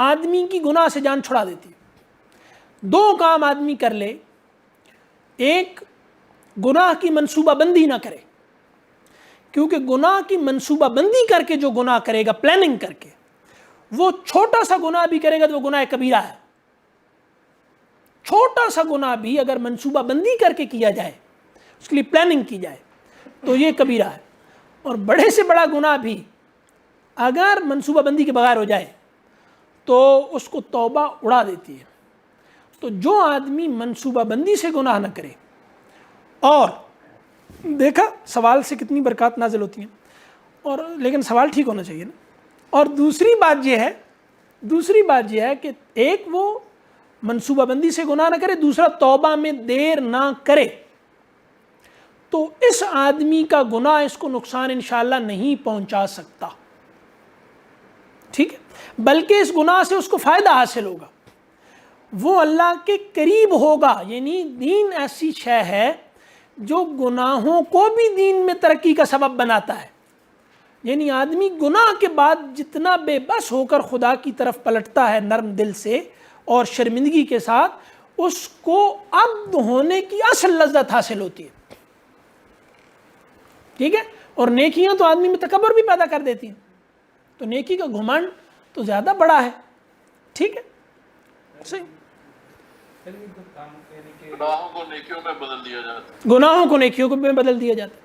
آدمی کی گناہ سے جان چھڑا دیتی ہے. دو کام آدمی کر لے، ایک گناہ کی منصوبہ بندی نہ کرے، کیونکہ گناہ کی منصوبہ بندی کر کے جو گناہ کرے گا پلاننگ کر کے، وہ چھوٹا سا گناہ بھی کرے گا تو وہ گناہ کبیرہ ہے. چھوٹا سا گناہ بھی اگر منصوبہ بندی کر کے کیا جائے، اس کے لیے پلاننگ کی جائے، تو یہ کبیرہ ہے. اور بڑے سے بڑا گناہ بھی اگر منصوبہ بندی کے بغیر ہو جائے تو اس کو توبہ اڑا دیتی ہے. تو جو آدمی منصوبہ بندی سے گناہ نہ کرے، اور دیکھا سوال سے کتنی برکات نازل ہوتی ہیں، اور لیکن سوال ٹھیک ہونا چاہیے نا. اور دوسری بات یہ ہے کہ ایک وہ منصوبہ بندی سے گناہ نہ کرے، دوسرا توبہ میں دیر نہ کرے. تو اس آدمی کا گناہ اس کو نقصان انشاءاللہ نہیں پہنچا سکتا، ٹھیک ہے، بلکہ اس گناہ سے اس کو فائدہ حاصل ہوگا، وہ اللہ کے قریب ہوگا. یعنی دین ایسی شے ہے جو گناہوں کو بھی دین میں ترقی کا سبب بناتا ہے. یعنی آدمی گناہ کے بعد جتنا بے بس ہو کر خدا کی طرف پلٹتا ہے نرم دل سے اور شرمندگی کے ساتھ، اس کو عبد ہونے کی اصل لذت حاصل ہوتی ہے. ٹھیک ہے. اور نیکیاں تو آدمی میں تکبر بھی پیدا کر دیتی ہیں، تو نیکی کا گھمنڈ تو زیادہ بڑا ہے. ٹھیک ہے، صحیح. گناہوں کو نیکیوں میں بدل دیا جاتا ہے. گناہوں کو نیکیوں میں بدل دیا جاتا ہے.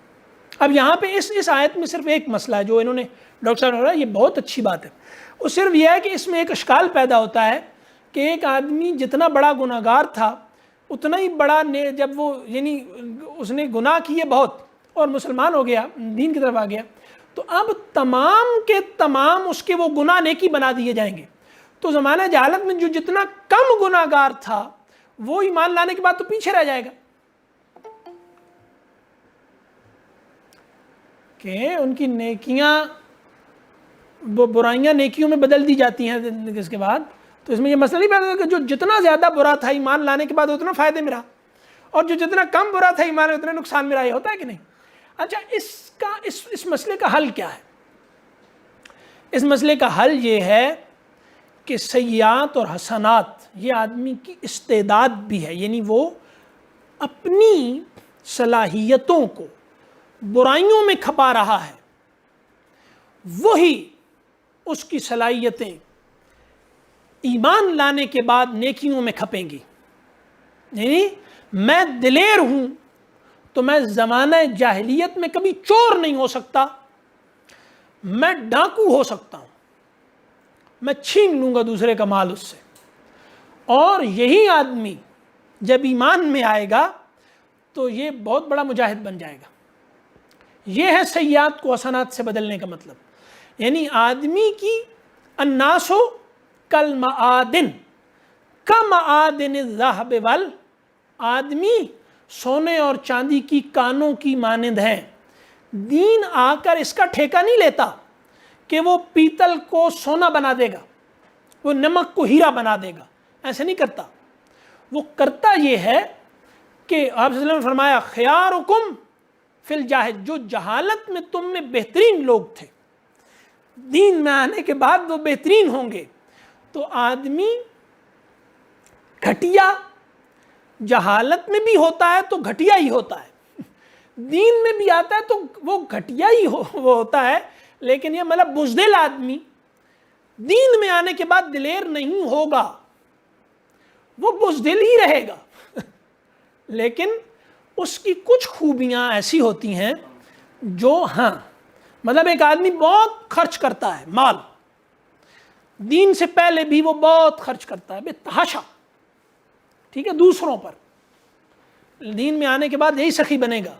اب یہاں پہ اس آیت میں صرف ایک مسئلہ ہے جو انہوں نے ڈاکٹر صاحب نے بولا، یہ بہت اچھی بات ہے. وہ صرف یہ ہے کہ اس میں ایک اشکال پیدا ہوتا ہے کہ ایک آدمی جتنا بڑا گناہ گار تھا اتنا ہی بڑا جب وہ یعنی اس نے گناہ کیے بہت اور مسلمان ہو گیا، دین کی طرف آ گیا، تو اب تمام کے تمام اس کے وہ گناہ نیکی بنا دیے جائیں گے. تو زمانہ جہالت میں جو جتنا کم گناہ گار تھا وہ ایمان لانے کے بعد تو پیچھے رہ جائے گا، کہ ان کی نیکیاں برائیاں نیکیوں میں بدل دی جاتی ہیں اس کے بعد. تو اس میں یہ مسئلہ نہیں پیدا کہ جو جتنا زیادہ برا تھا ایمان لانے کے بعد اتنا فائدے میں رہا، اور جو جتنا کم برا تھا ایمان اتنا نقصان میں رہا. یہ ہوتا ہے کہ نہیں؟ اچھا، اس مسئلے کا حل کیا ہے؟ اس مسئلے کا حل یہ ہے کہ سیئات اور حسنات یہ آدمی کی استعداد بھی ہے. یعنی وہ اپنی صلاحیتوں کو برائیوں میں کھپا رہا ہے، وہی اس کی صلاحیتیں ایمان لانے کے بعد نیکیوں میں کھپیں گی. یعنی میں دلیر ہوں تو میں زمانہ جاہلیت میں کبھی چور نہیں ہو سکتا، میں ڈاکو ہو سکتا ہوں، میں چھین لوں گا دوسرے کا مال اس سے. اور یہی آدمی جب ایمان میں آئے گا تو یہ بہت بڑا مجاہد بن جائے گا. یہ ہے سیئات کو حسنات سے بدلنے کا مطلب. یعنی آدمی کی الناس کالمعادن کمعادن الذهب وال، آدمی سونے اور چاندی کی کانوں کی مانند ہیں. دین آ کر اس کا ٹھیکہ نہیں لیتا کہ وہ پیتل کو سونا بنا دے گا، وہ نمک کو ہیرا بنا دے گا، ایسے نہیں کرتا. وہ کرتا یہ ہے کہ آپ صلی اللہ علیہ وسلم نے فرمایا خیارکم فی الجاہل، جو جہالت میں تم میں بہترین لوگ تھے دین میں آنے کے بعد وہ بہترین ہوں گے. تو آدمی گھٹیا جہالت میں بھی ہوتا ہے تو گھٹیا ہی ہوتا ہے، دین میں بھی آتا ہے تو وہ گھٹیا ہی وہ ہوتا ہے. لیکن یہ مطلب بزدل آدمی دین میں آنے کے بعد دلیر نہیں ہوگا، وہ بزدل ہی رہے گا. لیکن اس کی کچھ خوبیاں ایسی ہوتی ہیں جو ہاں مطلب ایک آدمی بہت خرچ کرتا ہے مال، دین سے پہلے بھی وہ بہت خرچ کرتا ہے بے تحاشا، ٹھیک ہے، دوسروں پر، دین میں آنے کے بعد یہی سخی بنے گا.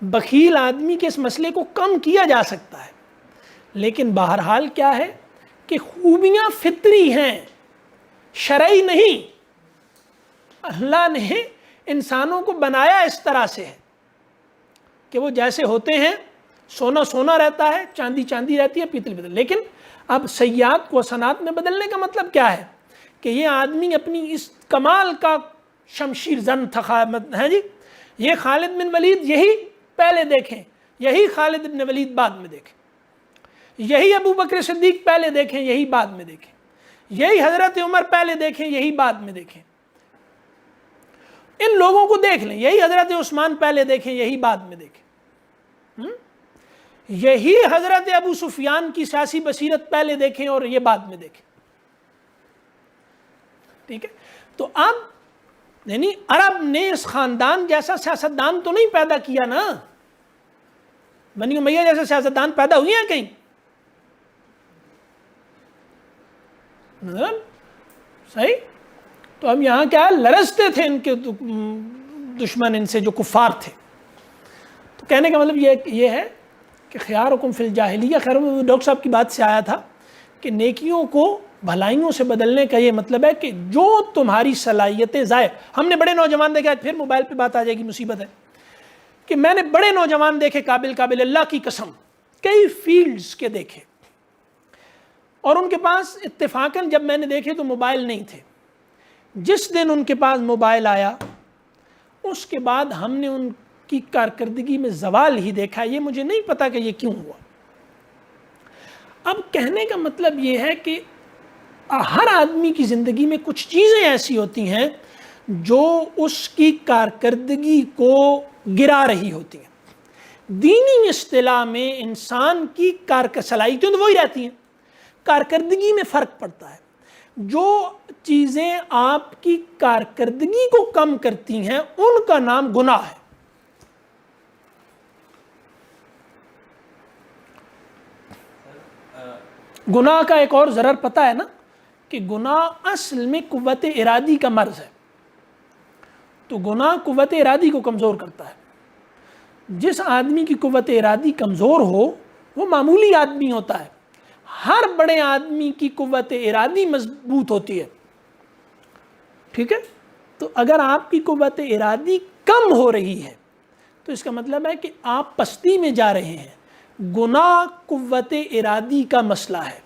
بخیل آدمی کے اس مسئلے کو کم کیا جا سکتا ہے، لیکن بہرحال کیا ہے کہ خوبیاں فطری ہیں، شرعی نہیں. اللہ نے انسانوں کو بنایا اس طرح سے ہے کہ وہ جیسے ہوتے ہیں، سونا سونا رہتا ہے، چاندی چاندی رہتی ہے، پیتل پیتل. لیکن اب سیئات کو حسنات میں بدلنے کا مطلب کیا ہے کہ یہ آدمی اپنی اس کمال کا شمشیر زن تھا ہے جی، یہ خالد بن ولید یہی پہلے دیکھیں، یہی خالد بن ولید بعد میں دیکھیں، یہی ابو بکر صدیق پہلے دیکھیں، یہی بعد میں دیکھیں، یہی حضرت عمر پہلے دیکھیں، یہی بعد میں دیکھیں. ان لوگوں کو دیکھ لیں، یہی حضرت عثمان پہلے دیکھیں، یہی بعد میں دیکھیں. یہی حضرت ابو سفیان کی سیاسی بصیرت پہلے دیکھیں اور یہ بعد میں دیکھیں. ٹھیک ہے. تو اب یعنی عرب نے اس خاندان جیسا سیاستدان تو نہیں پیدا کیا نا، بنی امیہ جیسے سیاستدان پیدا ہوئے ہیں کہیں؟ صحیح. تو ہم یہاں کیا لرزتے تھے ان کے دشمن، ان سے جو کفار تھے. تو کہنے کا مطلب یہ ہے کہ خیارکم فی الجاہلیہ، خیر ڈاکٹر صاحب کی بات سے آیا تھا کہ نیکیوں کو بھلائیوں سے بدلنے کا یہ مطلب ہے کہ جو تمہاری صلاحیتیں ضائع. ہم نے بڑے نوجوان دیکھے، پھر موبائل پہ بات آ جائے گی، مصیبت ہے کہ میں نے بڑے نوجوان دیکھے، قابل اللہ کی قسم کئی فیلڈز کے دیکھے، اور ان کے پاس اتفاقاً جب میں نے دیکھے تو موبائل نہیں تھے. جس دن ان کے پاس موبائل آیا اس کے بعد ہم نے ان کی کارکردگی میں زوال ہی دیکھا. یہ مجھے نہیں پتا کہ یہ کیوں ہوا. اب کہنے کا مطلب یہ ہے کہ ہر آدمی کی زندگی میں کچھ چیزیں ایسی ہوتی ہیں جو اس کی کارکردگی کو گرا رہی ہوتی ہیں. دینی اصطلاح میں انسان کی صلاحیتیں تو وہی رہتی ہیں، کارکردگی میں فرق پڑتا ہے. جو چیزیں آپ کی کارکردگی کو کم کرتی ہیں ان کا نام گناہ ہے. گناہ کا ایک اور ضرر پتہ ہے نا کہ گناہ اصل میں قوت ارادی کا مرض ہے. تو گناہ قوت ارادی کو کمزور کرتا ہے. جس آدمی کی قوت ارادی کمزور ہو وہ معمولی آدمی ہوتا ہے. ہر بڑے آدمی کی قوت ارادی مضبوط ہوتی ہے. ٹھیک ہے. تو اگر آپ کی قوت ارادی کم ہو رہی ہے تو اس کا مطلب ہے کہ آپ پستی میں جا رہے ہیں. گناہ قوت ارادی کا مسئلہ ہے.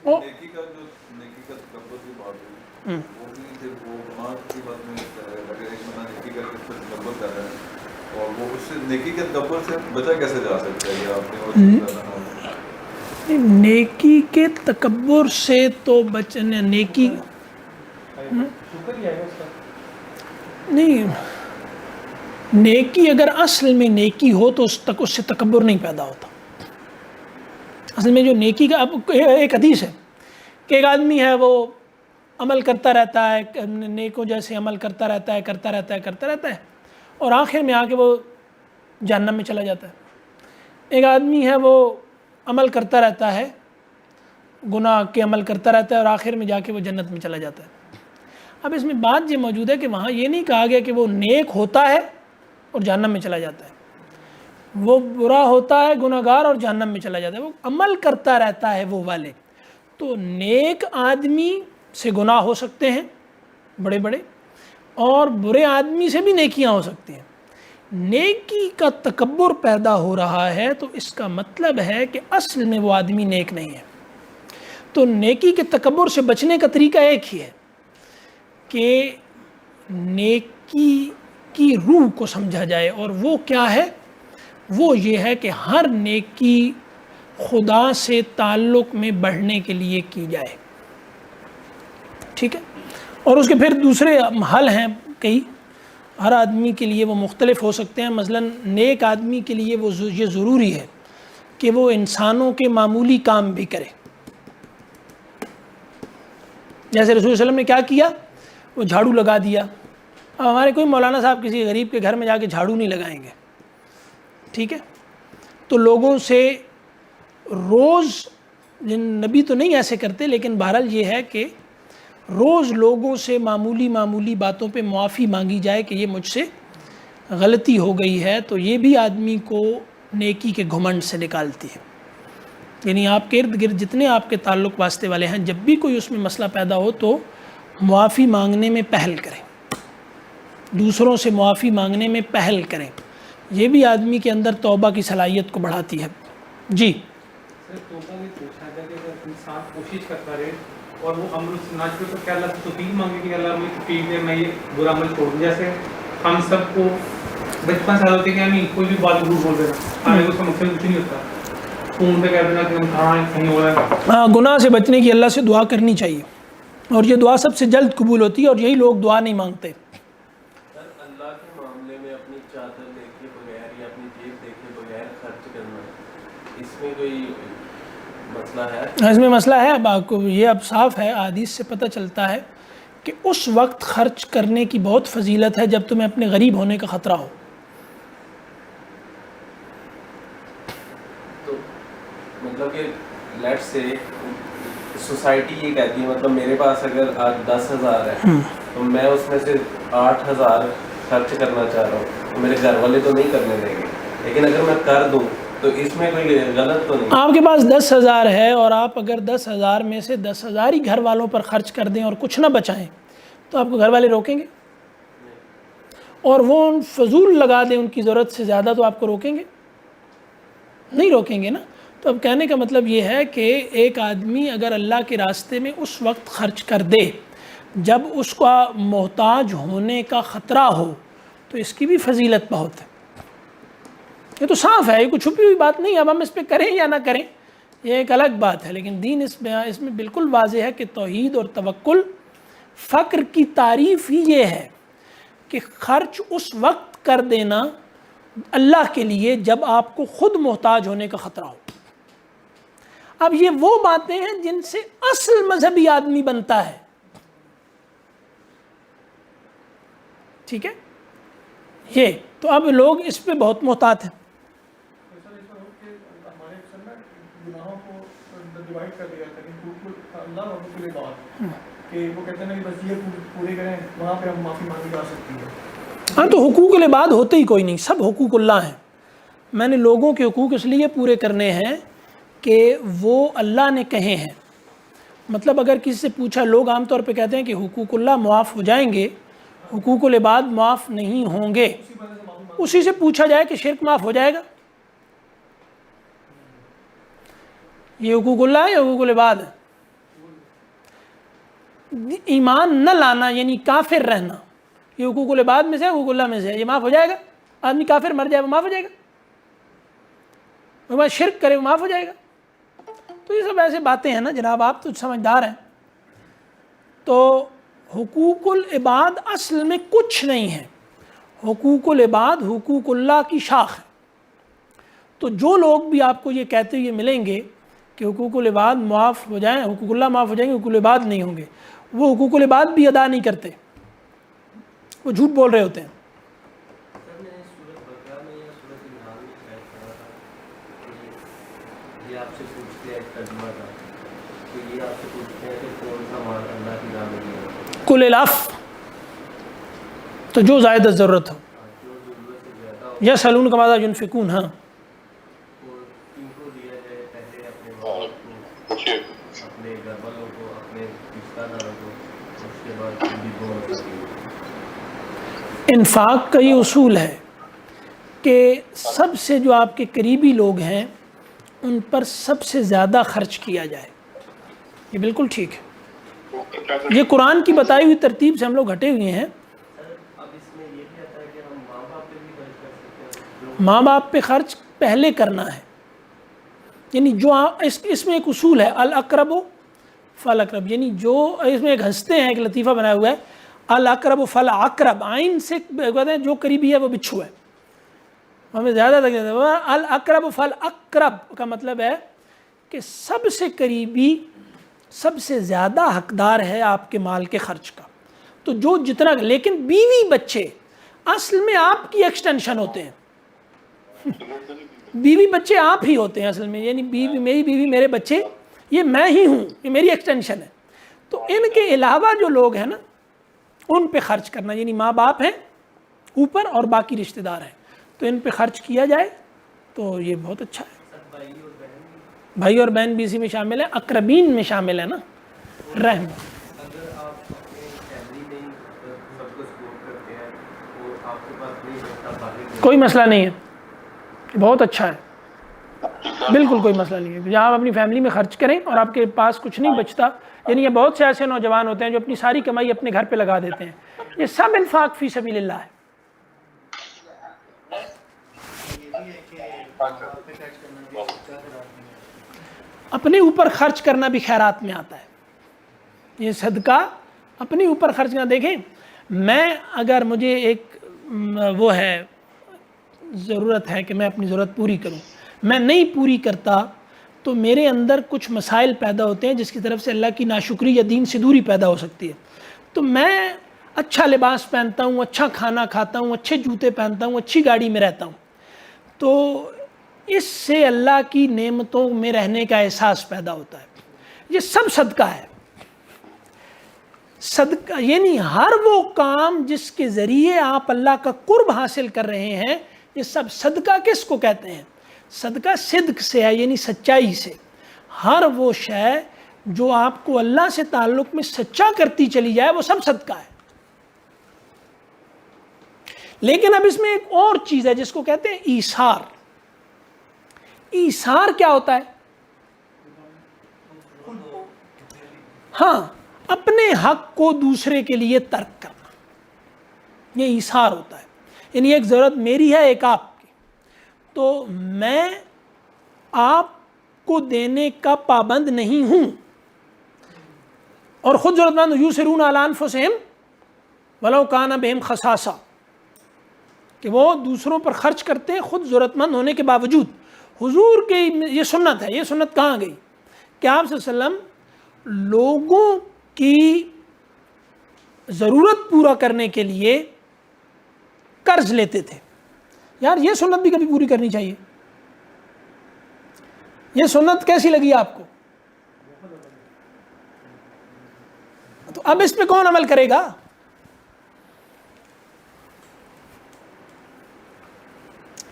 نیکی کا تکبر کی بات ہوئی، وہ بھی جب وہ گناہ کی بات میں اگر ایک بندہ نیکی کر کے تکبر کر رہا ہے اور وہ اس سے نیکی کے تکبر سے بچا کیسے جا سکتا ہے؟ آپ نے نیکی کے تکبر سے تو بچنے، نیکی نہیں، نیکی اگر اصل میں نیکی ہو تو اس سے تکبر نہیں پیدا ہوتا. اصل میں جو نیکی کا، اب ایک حدیث ہے کہ ایک آدمی ہے وہ عمل کرتا رہتا ہے، نیکوں جیسے عمل کرتا رہتا ہے اور آخر میں آ کے وہ جہنم میں چلا جاتا ہے. ایک آدمی ہے وہ عمل کرتا رہتا ہے، گناہ کے عمل کرتا رہتا ہے اور آخر میں جا کے وہ جنت میں چلا جاتا ہے. اب اس میں بات یہ موجود ہے کہ وہاں یہ نہیں کہا گیا کہ وہ نیک ہوتا ہے اور جہنم میں چلا جاتا ہے، وہ برا ہوتا ہے گناہگار اور جہنم میں چلا جاتا ہے. وہ عمل کرتا رہتا ہے وہ والے. تو نیک آدمی سے گناہ ہو سکتے ہیں بڑے بڑے، اور برے آدمی سے بھی نیکیاں ہو سکتی ہیں. نیکی کا تکبر پیدا ہو رہا ہے تو اس کا مطلب ہے کہ اصل میں وہ آدمی نیک نہیں ہے. تو نیکی کے تکبر سے بچنے کا طریقہ ایک ہی ہے کہ نیکی کی روح کو سمجھا جائے، اور وہ کیا ہے؟ وہ یہ ہے کہ ہر نیکی خدا سے تعلق میں بڑھنے کے لیے کی جائے. ٹھیک ہے. اور اس کے پھر دوسرے حل ہیں کئی، ہر آدمی کے لیے وہ مختلف ہو سکتے ہیں. مثلا نیک آدمی کے لیے وہ یہ ضروری ہے کہ وہ انسانوں کے معمولی کام بھی کرے. جیسے رسول صلی اللہ علیہ وسلم نے کیا کیا؟ وہ جھاڑو لگا دیا. اب ہمارے کوئی مولانا صاحب کسی غریب کے گھر میں جا کے جھاڑو نہیں لگائیں گے. ٹھیک ہے. تو لوگوں سے روز، نبی تو نہیں ایسے کرتے، لیکن بہرحال یہ ہے کہ روز لوگوں سے معمولی باتوں پہ معافی مانگی جائے کہ یہ مجھ سے غلطی ہو گئی ہے، تو یہ بھی آدمی کو نیکی کے گھمنڈ سے نکالتی ہے. یعنی آپ کے ارد گرد جتنے آپ کے تعلق واسطے والے ہیں، جب بھی کوئی اس میں مسئلہ پیدا ہو تو معافی مانگنے میں پہل کریں، دوسروں سے معافی مانگنے میں پہل کریں. یہ بھی آدمی کے اندر توبہ کی صلاحیت کو بڑھاتی ہے. جی سر توبہ میں پوچھا تھا کہ اگر انسان کوشش کرتا رہے اور وہ عمل سے نہ چھوڑے تو کیا اللہ سے توفیق مانگے کہ اللہ مجھے توفیق دے میں یہ برا عمل چھوڑ دوں. جیسے ہم سب کو بچپن سے ہوتے کہ ہمیں کوئی بھی بات جھوٹ بول دینا، ہمیں اس کا مقصد کچھ نہیں ہوتا، فون پہ کہہ دینا کہ ہم کہاں کہیں ہو رہا ہے. ہاں، گناہ سے بچنے کی اللہ سے دعا کرنی چاہیے، اور یہ دعا سب سے جلد قبول ہوتی ہے، اور یہی لوگ دعا نہیں مانگتے. سر اللہ کے معاملے میں اپنی چادر دیکھے بغیر یا اپنی جیب دیکھے بغیر خرچ کرنا، اس میں کوئی مسئلہ ہے؟ اس میں مسئلہ ہے. اب آپ کو یہ اب صاف ہے، حدیث سے پتہ چلتا ہے کہ اس وقت خرچ کرنے کی بہت فضیلت ہے جب تمہیں اپنے غریب ہونے کا خطرہ ہو. تو مطلب کہ لیٹ سے سوسائٹی یہ کہتی ہے، مطلب میرے پاس اگر آج 10,000 ہے تو میں اس میں سے 8,000 خرچ کرنا چاہ رہا ہوں، تو میرے گھر والے تو نہیں کرنے دیں گے، لیکن اگر میں کر دوں تو اس میں کوئی غلط تو نہیں؟ آپ کے پاس 10,000 ہے اور آپ اگر 10,000 میں سے 10,000 ہی گھر والوں پر خرچ کر دیں اور کچھ نہ بچائیں تو آپ کو گھر والے روکیں گے؟ اور وہ فضول لگا دیں ان کی ضرورت سے زیادہ تو آپ کو روکیں گے؟ نہیں روکیں گے نا. تو اب کہنے کا مطلب یہ ہے کہ ایک آدمی اگر اللہ کے راستے میں اس وقت خرچ کر دے جب اس کا محتاج ہونے کا خطرہ ہو تو اس کی بھی فضیلت بہت ہے. یہ تو صاف ہے، یہ کوئی چھپی ہوئی بات نہیں. اب ہم اس پہ کریں یا نہ کریں یہ ایک الگ بات ہے، لیکن دین اس میں بالکل واضح ہے کہ توحید اور توکل، فقر کی تعریف ہی یہ ہے کہ خرچ اس وقت کر دینا اللہ کے لیے جب آپ کو خود محتاج ہونے کا خطرہ ہو. اب یہ وہ باتیں ہیں جن سے اصل مذہبی آدمی بنتا ہے. ٹھیک ہے، یہ تو اب لوگ اس پہ بہت محتاط ہیں. ہمارے گناہوں کو ڈیوائڈ کر دیا تھا کہ اللہ اور کے بعد کہ وہ کہتے ہیں کہ بس یہ پورے کریں وہاں پہ ہم معافی مانگی جا سکتی ہے. ہاں، تو حقوق العباد ہوتے ہی کوئی نہیں، سب حقوق اللہ ہیں. میں نے لوگوں کے حقوق اس لیے پورے کرنے ہیں کہ وہ اللہ نے کہے ہیں. مطلب اگر کسی سے پوچھا، لوگ عام طور پہ کہتے ہیں کہ حقوق اللہ معاف ہو جائیں گے، حقوق العباد معاف نہیں ہوں گے. اسی سے پوچھا جائے کہ شرک معاف ہو جائے گا؟ یہ حقوق اللہ ہے یا حقوق العباد ہے؟ ایمان نہ لانا یعنی کافر رہنا، یہ حقوق العباد میں سے ہے، حقوق اللہ میں سے ہے. یہ معاف ہو جائے گا؟ آدمی کافر مر جائے وہ معاف ہو جائے گا؟ وہ شرک کرے وہ معاف ہو جائے گا؟ تو یہ سب ایسے باتیں ہیں نا جناب، آپ تو سمجھدار ہیں. تو حقوق العباد اصل میں کچھ نہیں ہے. حقوق العباد حقوق اللہ کی شاخ ہے. تو جو لوگ بھی آپ کو یہ کہتے ہوئے ملیں گے کہ حقوق العباد معاف ہو جائیں، حقوق اللہ معاف ہو جائیں گے، حقوق العباد نہیں ہوں گے، وہ حقوق العباد بھی ادا نہیں کرتے، وہ جھوٹ بول رہے ہوتے ہیں. یہ آپ سے پوچھتے ہیں ترجمہ کا، تو یہ آپ سے پوچھتے ہیں کہ کون سا مال اللہ کی راہ میں دیا ہے؟ کل الاف، تو جو زائد ضرورت ہو. جو ضرورت سے زیادہ ہو یا سلون کمادا ينفقون. ہاں، وہ کن کو دیا جائے؟ پہلے اپنے والد کو، اپنے گھر والوں کو، اپنے رشتہ داروں کو، اس کے بعد غریبوں کو. انفاق کا یہ اصول ہے کہ سب سے جو آپ کے قریبی لوگ ہیں ان پر سب سے زیادہ خرچ کیا جائے. یہ بالکل ٹھیک ہے، یہ قرآن کی بتائی ہوئی ترتیب سے ہم لوگ ہٹے ہوئے ہیں. اب اس میں یہ بھی آتا ہے کہ ہم ماں باپ پہ بھی خرچ کر سکتے ہیں. ماں باپ پہ خرچ پہلے کرنا ہے، یعنی جو اس میں ایک اصول ہے الاقرب فالاقرب، یعنی جو اس میں ایک ہنستے ہیں، ایک لطیفہ بنایا ہوا ہے الاقرب فالاقرب، عین سے کہتے ہیں جو قریبی ہے وہ بچھو ہے. ہمیں زیادہ تک الاقرب فالاقرب کا مطلب ہے کہ سب سے قریبی سب سے زیادہ حقدار ہے آپ کے مال کے خرچ کا. تو جو جتنا، لیکن بیوی بچے اصل میں آپ کی ایکسٹینشن ہوتے ہیں. بیوی بچے آپ ہی ہوتے ہیں اصل میں، یعنی بیوی، میری بیوی، میرے بچے، یہ میں ہی ہوں، یہ میری ایکسٹینشن ہے. تو ان کے علاوہ جو لوگ ہیں نا ان پہ خرچ کرنا، یعنی ماں باپ ہیں اوپر اور باقی رشتہ دار ہیں، تو ان پہ خرچ کیا جائے تو یہ بہت اچھا ہے. بھائی اور بہن بھی اسی میں شامل ہیں، اقربین میں شامل ہے نا، رحم. اگر آپ اپنے فیملی میں ہی سب کو سپورٹ کرتے ہیں اور آپ کے پاس نہیں بچتا باقی کوئی مسئلہ نہیں ہے، بہت اچھا ہے، بالکل کوئی مسئلہ نہیں ہے. جہاں آپ اپنی فیملی میں خرچ کریں اور آپ کے پاس کچھ نہیں بچتا، یعنی یہ بہت سے ایسے نوجوان ہوتے ہیں جو اپنی ساری کمائی اپنے گھر پہ لگا دیتے ہیں، یہ سب انفاق فی سبیل اللہ ہے. اپنے اوپر خرچ کرنا بھی خیرات میں آتا ہے. یہ صدقہ اپنے اوپر خرچ کرنا. دیکھیں میں اگر مجھے ایک وہ ہے ضرورت ہے کہ میں اپنی ضرورت پوری کروں، میں نہیں پوری کرتا تو میرے اندر کچھ مسائل پیدا ہوتے ہیں جس کی طرف سے اللہ کی ناشکری یا دین سے دوری پیدا ہو سکتی ہے. تو میں اچھا لباس پہنتا ہوں، اچھا کھانا کھاتا ہوں، اچھے جوتے پہنتا ہوں، اچھی گاڑی میں رہتا ہوں، تو اس سے اللہ کی نعمتوں میں رہنے کا احساس پیدا ہوتا ہے. یہ سب صدقہ ہے. صدقہ یعنی ہر وہ کام جس کے ذریعے آپ اللہ کا قرب حاصل کر رہے ہیں، یہ سب صدقہ کس کو کہتے ہیں؟ صدقہ صدق سے ہے، یعنی سچائی سے. ہر وہ شے جو آپ کو اللہ سے تعلق میں سچا کرتی چلی جائے وہ سب صدقہ ہے. لیکن اب اس میں ایک اور چیز ہے جس کو کہتے ہیں ایثار. ایثار کیا ہوتا ہے؟ ہاں، اپنے حق کو دوسرے کے لیے ترک کرنا، یہ ایثار ہوتا ہے. یعنی ایک ضرورت میری ہے، ایک آپ کی، تو میں آپ کو دینے کا پابند نہیں ہوں اور خود ضرورت مند. یؤثرون علی انفسہم ولو کان بہم خصاصہ، کہ وہ دوسروں پر خرچ کرتے ہیں خود ضرورت مند ہونے کے باوجود. حضور کی یہ سنت ہے. یہ سنت کہاں گئی کہ آپ صلی اللہ علیہ وسلم لوگوں کی ضرورت پورا کرنے کے لیے قرض لیتے تھے. یار یہ سنت بھی کبھی پوری کرنی چاہیے. یہ سنت کیسی لگی آپ کو؟ تو اب اس پہ کون عمل کرے گا؟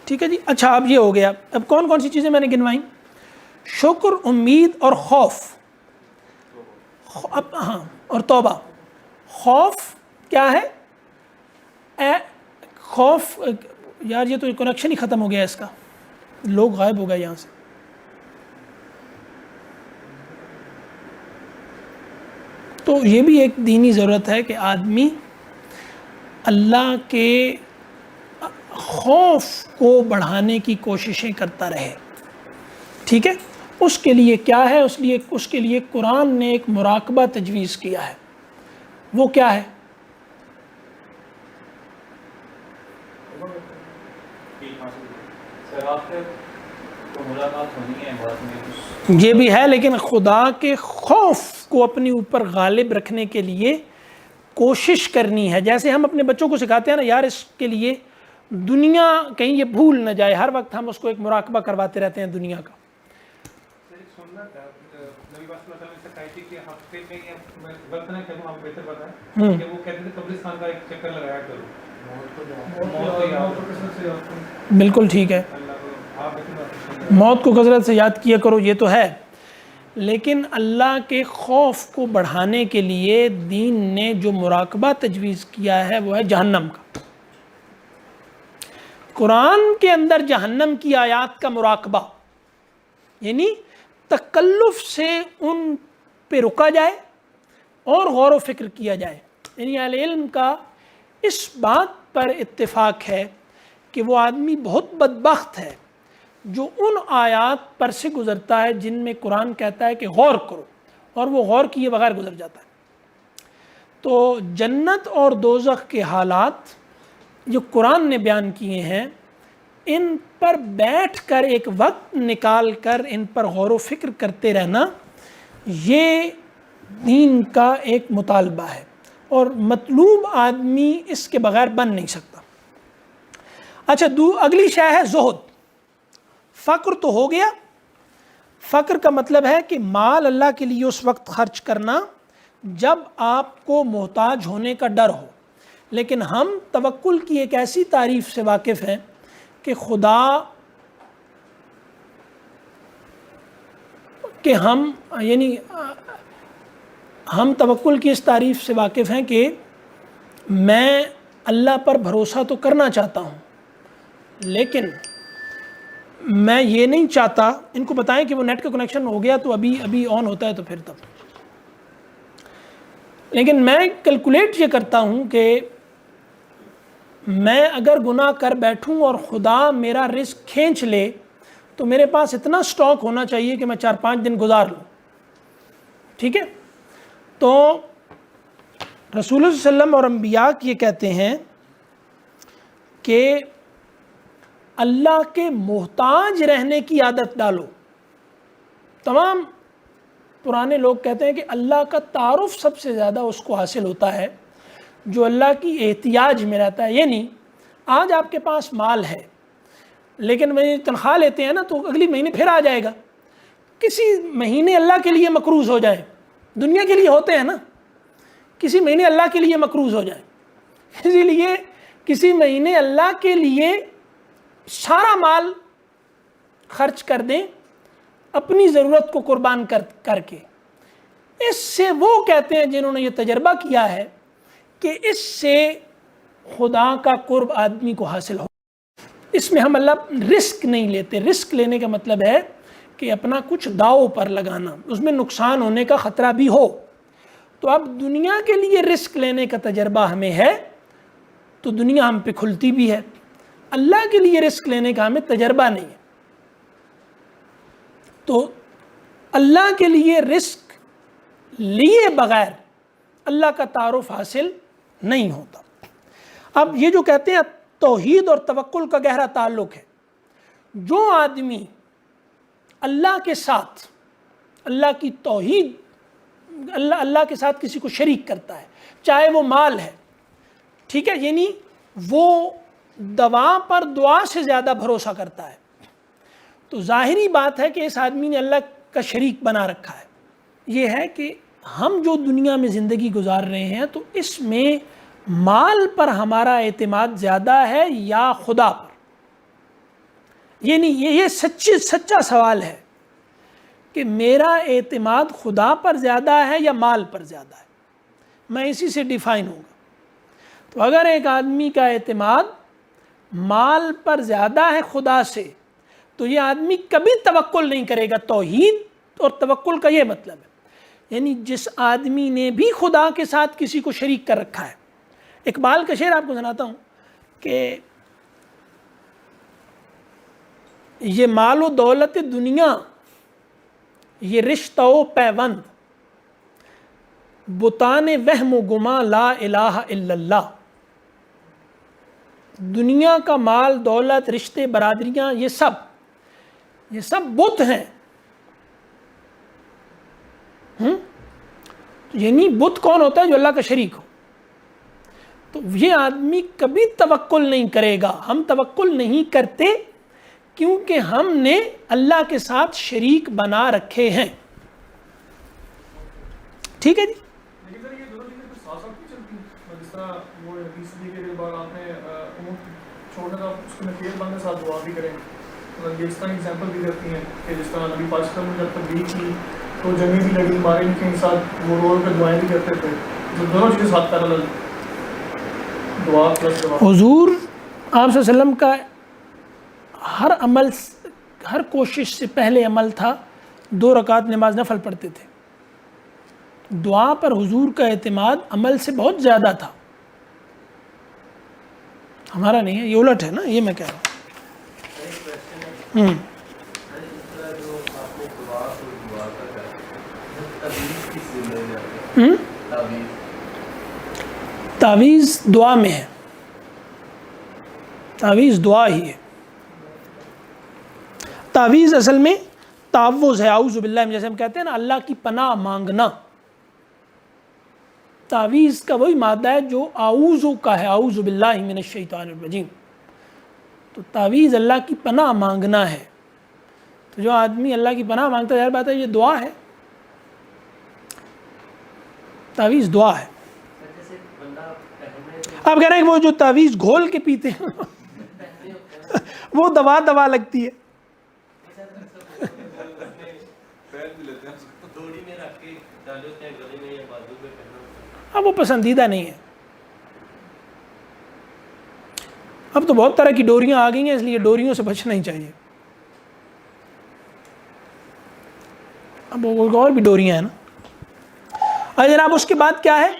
ٹھیک ہے جی. اچھا اب یہ ہو گیا. اب کون کون سی چیزیں میں نے گنوائیں؟ شکر، امید اور خوف. ہاں، اور توبہ. خوف کیا ہے؟ خوف، یار یہ تو کنیکشن ہی ختم ہو گیا اس کا، لوگ غائب ہو گئے یہاں سے. تو یہ بھی ایک دینی ضرورت ہے کہ آدمی اللہ کے خوف کو بڑھانے کی کوششیں کرتا رہے. ٹھیک ہے. اس کے لیے کیا ہے؟ اس کے لیے قرآن نے ایک مراقبہ تجویز کیا ہے. وہ کیا ہے؟ یہ بھی ہے، لیکن خدا کے خوف کو اپنے اوپر غالب رکھنے کے لیے کوشش کرنی ہے. جیسے ہم اپنے بچوں کو سکھاتے ہیں نا، یار اس کے لیے دنیا کہیں یہ بھول نہ جائے، ہر وقت ہم اس کو ایک مراقبہ کرواتے رہتے ہیں دنیا کا. بالکل ٹھیک ہے، موت کو کثرت سے یاد کیا کرو، یہ تو ہے. لیکن اللہ کے خوف کو بڑھانے کے لیے دین نے جو مراقبہ تجویز کیا ہے وہ ہے جہنم کا. قرآن کے اندر جہنم کی آیات کا مراقبہ، یعنی تکلف سے ان پہ رکا جائے اور غور و فکر کیا جائے. یعنی اہل علم کا اس بات پر اتفاق ہے کہ وہ آدمی بہت بدبخت ہے جو ان آیات پر سے گزرتا ہے جن میں قرآن کہتا ہے کہ غور کرو، اور وہ غور کیے بغیر گزر جاتا ہے. تو جنت اور دوزخ کے حالات جو قرآن نے بیان کیے ہیں، ان پر بیٹھ کر ایک وقت نکال کر ان پر غور و فکر کرتے رہنا، یہ دین کا ایک مطالبہ ہے اور مطلوب آدمی اس کے بغیر بن نہیں سکتا. اچھا اگلی شے ہے زہد. فقر تو ہو گیا. فقر کا مطلب ہے کہ مال اللہ کے لیے اس وقت خرچ کرنا جب آپ کو محتاج ہونے کا ڈر ہو. لیکن ہم توکل کی ایک ایسی تعریف سے واقف ہیں کہ خدا کہ ہم توکل کی اس تعریف سے واقف ہیں کہ میں اللہ پر بھروسہ تو کرنا چاہتا ہوں، لیکن میں یہ نہیں چاہتا. ان کو بتائیں کہ وہ نیٹ کا کنیکشن ہو گیا تو ابھی آن ہوتا ہے تو پھر تب. لیکن میں کیلکولیٹ یہ کرتا ہوں کہ میں اگر گناہ کر بیٹھوں اور خدا میرا رزق کھینچ لے تو میرے پاس اتنا سٹاک ہونا چاہیے کہ میں 4-5 دن گزار لوں. ٹھیک ہے؟ تو رسول اللہ صلی اللہ علیہ وسلم اور انبیاء یہ کہتے ہیں کہ اللہ کے محتاج رہنے کی عادت ڈالو. تمام پرانے لوگ کہتے ہیں کہ اللہ کا تعارف سب سے زیادہ اس کو حاصل ہوتا ہے جو اللہ کی احتیاج میں رہتا ہے. یعنی آج آپ کے پاس مال ہے لیکن میں تنخواہ لیتے ہیں نا تو اگلی مہینے پھر آ جائے گا. کسی مہینے اللہ کے لیے مقروض ہو جائیں، دنیا کے لیے ہوتے ہیں نا، کسی مہینے اللہ کے لیے مقروض ہو جائیں، اسی لیے کسی مہینے اللہ کے لیے سارا مال خرچ کر دیں اپنی ضرورت کو قربان کر کے. اس سے وہ کہتے ہیں جنہوں نے یہ تجربہ کیا ہے کہ اس سے خدا کا قرب آدمی کو حاصل ہو. اس میں ہم اللہ رسک نہیں لیتے. رسک لینے کا مطلب ہے کہ اپنا کچھ داؤ پر لگانا، اس میں نقصان ہونے کا خطرہ بھی ہو. تو اب دنیا کے لیے رسک لینے کا تجربہ ہمیں ہے تو دنیا ہم پہ کھلتی بھی ہے. اللہ کے لیے رسک لینے کا ہمیں تجربہ نہیں ہے تو اللہ کے لیے رسک لیے بغیر اللہ کا تعارف حاصل نہیں ہوتا. اب یہ جو کہتے ہیں توحید اور توکل کا گہرا تعلق ہے. جو آدمی اللہ کے ساتھ اللہ کی توحید اللہ کے ساتھ کسی کو شریک کرتا ہے، چاہے وہ مال ہے، ٹھیک ہے، یعنی وہ دوا پر دعا سے زیادہ بھروسہ کرتا ہے، تو ظاہری بات ہے کہ اس آدمی نے اللہ کا شریک بنا رکھا ہے. یہ ہے کہ ہم جو دنیا میں زندگی گزار رہے ہیں تو اس میں مال پر ہمارا اعتماد زیادہ ہے یا خدا پر. یعنی یہ سچا سوال ہے کہ میرا اعتماد خدا پر زیادہ ہے یا مال پر زیادہ ہے. میں اسی سے ڈیفائن ہوں گا. تو اگر ایک آدمی کا اعتماد مال پر زیادہ ہے خدا سے تو یہ آدمی کبھی توکل نہیں کرے گا. توحید اور توکل کا یہ مطلب ہے، یعنی جس آدمی نے بھی خدا کے ساتھ کسی کو شریک کر رکھا ہے. اقبال کا شعر آپ کو سناتا ہوں کہ یہ مال و دولت دنیا، یہ رشتہ و پیوند، بتان وہم و گما لا الہ الا اللہ. دنیا کا مال، دولت، رشتے، برادریاں، یہ سب بت ہیں. یعنی بت کون ہوتا ہے؟ جو اللہ کا شریک ہو. تو یہ آدمی کبھی توکل نہیں کرے گا. ہم توکل نہیں کرتے کیونکہ ہم نے اللہ کے ساتھ شریک بنا رکھے ہیں. ٹھیک ہے جی. لیکن سر یہ دونوں چیزیں کچھ ساتھ ساتھ نہیں چلتی. جس طرح وہ حدیث کے بعد آپ نے اونٹ چھوڑنے کا اس کے نتیجے بننے ساتھ دعا بھی کریں. اس طرح ایگزامپل بھی دیتی ہیں کہ جس طرح نبی پاک صلی اللہ علیہ وسلم نے جب تبلیغ کی تو جنگیں بھی لگی، مارے ان کے ساتھ وہ رو کر دعائیں بھی کرتے تھے. تو دونوں چیزیں ساتھ پیرالل، دعا پلس دعا. حضور آپ صلی اللہ علیہ وسلم کا ہر عمل، ہر کوشش سے پہلے عمل تھا 2 رکعت نماز نفل پڑھتے تھے. دعا پر حضور کا اعتماد عمل سے بہت زیادہ تھا. ہمارا نہیں ہے، یہ الٹ ہے نا، یہ میں کہہ رہا ہوں. تعویذ دعا میں ہے، تعویذ دعا ہی ہے. تعویذ اصل میں تعوذ ہے، اعوذ باللہ، جیسے ہم کہتے ہیں نا اللہ کی پناہ مانگنا. تعویذ کا وہی مادہ ہے جو اعوذ کا ہے، اعوذ باللہ من الشیطان الرجیم. تو تعویذ اللہ کی پناہ مانگنا ہے. تو جو آدمی اللہ کی پناہ مانگتا ہے، ظاہر بات ہے یہ دعا ہے. تعویذ دعا ہے. آپ کہہ رہے ہیں کہ وہ جو تعویذ گھول کے پیتے ہیں وہ دوا لگتی ہے. اب وہ پسندیدہ نہیں ہے. اب تو بہت طرح کی ڈوریاں آ گئی ہیں، اس لیے ڈوریوں سے بچنا ہی چاہیے. اب اور بھی ڈوریاں ہیں نا. اور جناب اس کے بعد کیا ہے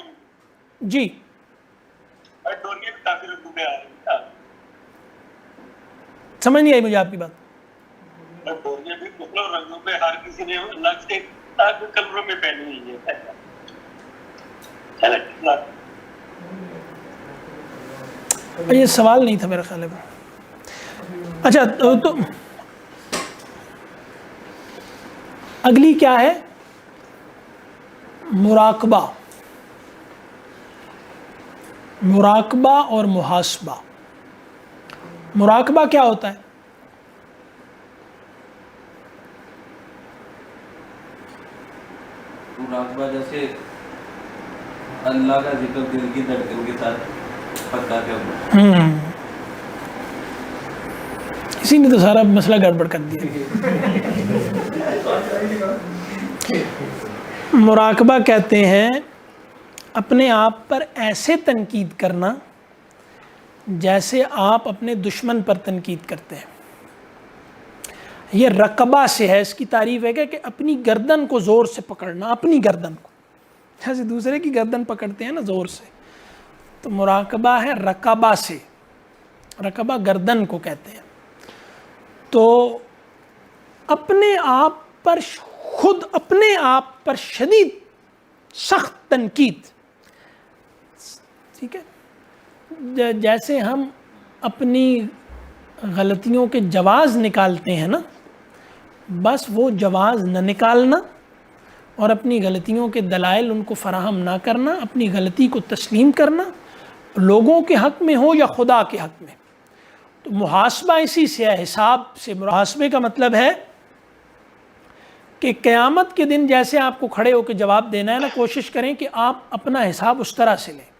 جی؟ سمجھ نہیں آئی مجھے آپ کی بات. یہ سوال نہیں تھا میرا خیال ہے. اچھا تو اگلی کیا ہے؟ مراقبہ. مراقبہ اور محاسبہ. مراقبہ کیا ہوتا ہے؟ مراقبہ جیسے اللہ کا ذکر دل کی دھڑکن کے ساتھ پکا کرنا. اسی نے تو سارا مسئلہ گڑبڑ کر دیا. مراقبہ کہتے ہیں اپنے آپ پر ایسے تنقید کرنا جیسے آپ اپنے دشمن پر تنقید کرتے ہیں. یہ رقبہ سے ہے. اس کی تعریف ہے کہ اپنی گردن کو زور سے پکڑنا. اپنی گردن کو جیسے دوسرے کی گردن پکڑتے ہیں نا زور سے، تو مراقبہ ہے رقبہ سے. رقبہ گردن کو کہتے ہیں. تو اپنے آپ پر خود اپنے آپ پر شدید سخت تنقید. ٹھیک ہے، جیسے ہم اپنی غلطیوں کے جواز نکالتے ہیں نا، بس وہ جواز نہ نکالنا اور اپنی غلطیوں کے دلائل ان کو فراہم نہ کرنا، اپنی غلطی کو تسلیم کرنا، لوگوں کے حق میں ہو یا خدا کے حق میں. تو محاسبہ اسی سے ہے، حساب سے. محاسبے کا مطلب ہے کہ قیامت کے دن جیسے آپ کو کھڑے ہو کے جواب دینا ہے نا، کوشش کریں کہ آپ اپنا حساب اس طرح سے لیں.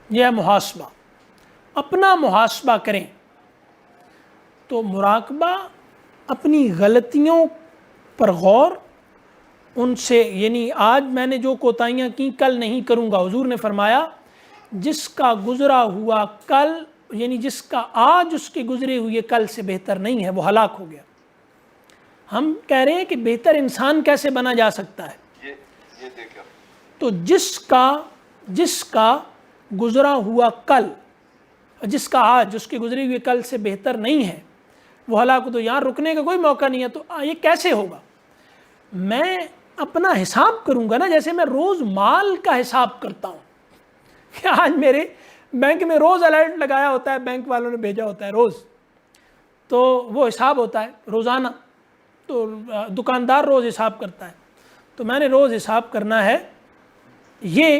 یہ ہے محاسبہ. اپنا محاسبہ کریں. تو مراقبہ اپنی غلطیوں پر غور، ان سے یعنی آج میں نے جو کوتاہیاں کی کل نہیں کروں گا. حضور نے فرمایا جس کا گزرا ہوا کل، یعنی جس کا آج اس کے گزرے ہوئے کل سے بہتر نہیں ہے، وہ ہلاک ہو گیا. ہم کہہ رہے ہیں کہ بہتر انسان کیسے بنا جا سکتا ہے؟ یہ دیکھو تو جس کا گزرا ہوا کل، جس کا آج اس کے گزرے ہوئے کل سے بہتر نہیں ہے، وہ ہلاک. تو یہاں رکنے کا کوئی موقع نہیں ہے. تو یہ کیسے ہوگا؟ میں اپنا حساب کروں گا نا، جیسے میں روز مال کا حساب کرتا ہوں کہ آج میرے بینک میں روز الرٹ لگایا ہوتا ہے، بینک والوں نے بھیجا ہوتا ہے روز، تو وہ حساب ہوتا ہے روزانہ. تو دکاندار روز حساب کرتا ہے. تو میں نے روز حساب کرنا ہے. یہ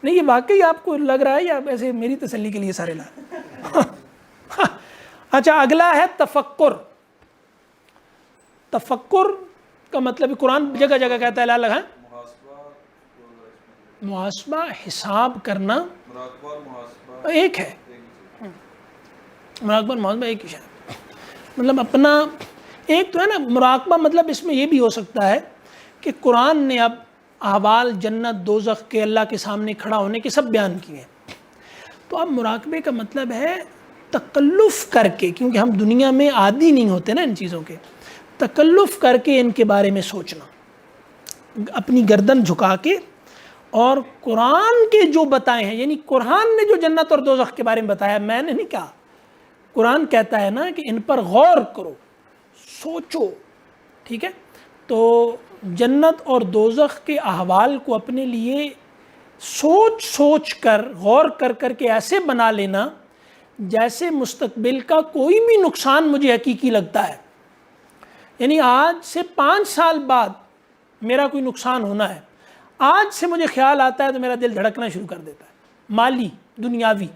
نہیں، یہ واقعی آپ کو لگ رہا ہے یا ایسے میری تسلی کے لیے سارے لائے؟ اچھا اگلا ہے تفکر. تفکر کا مطلب قرآن جگہ جگہ کہتا ہے لا لگا محاسبہ حساب کرنا ایک ہے. مراقبہ اور محاسبہ ایک ہی ہے. مطلب اپنا ایک تو ہے نا مراقبہ، مطلب اس میں یہ بھی ہو سکتا ہے کہ قرآن نے اب احوال جنت دوزخ کے اللہ کے سامنے کھڑا ہونے کے سب بیان کیے ہیں. تو اب مراقبے کا مطلب ہے تکلف کر کے، کیونکہ ہم دنیا میں عادی نہیں ہوتے نا ان چیزوں کے، تکلف کر کے ان کے بارے میں سوچنا، اپنی گردن جھکا کے. اور قرآن کے جو بتائے ہیں، یعنی قرآن نے جو جنت اور دوزخ کے بارے میں بتایا، میں نے نہیں کہا، قرآن کہتا ہے نا کہ ان پر غور کرو، سوچو. ٹھیک ہے، تو جنت اور دوزخ کے احوال کو اپنے لیے سوچ کر غور کر کے ایسے بنا لینا جیسے مستقبل کا کوئی بھی نقصان مجھے حقیقی لگتا ہے. یعنی آج سے 5 سال بعد میرا کوئی نقصان ہونا ہے، آج سے مجھے خیال آتا ہے تو میرا دل دھڑکنا شروع کر دیتا ہے، مالی دنیاوی.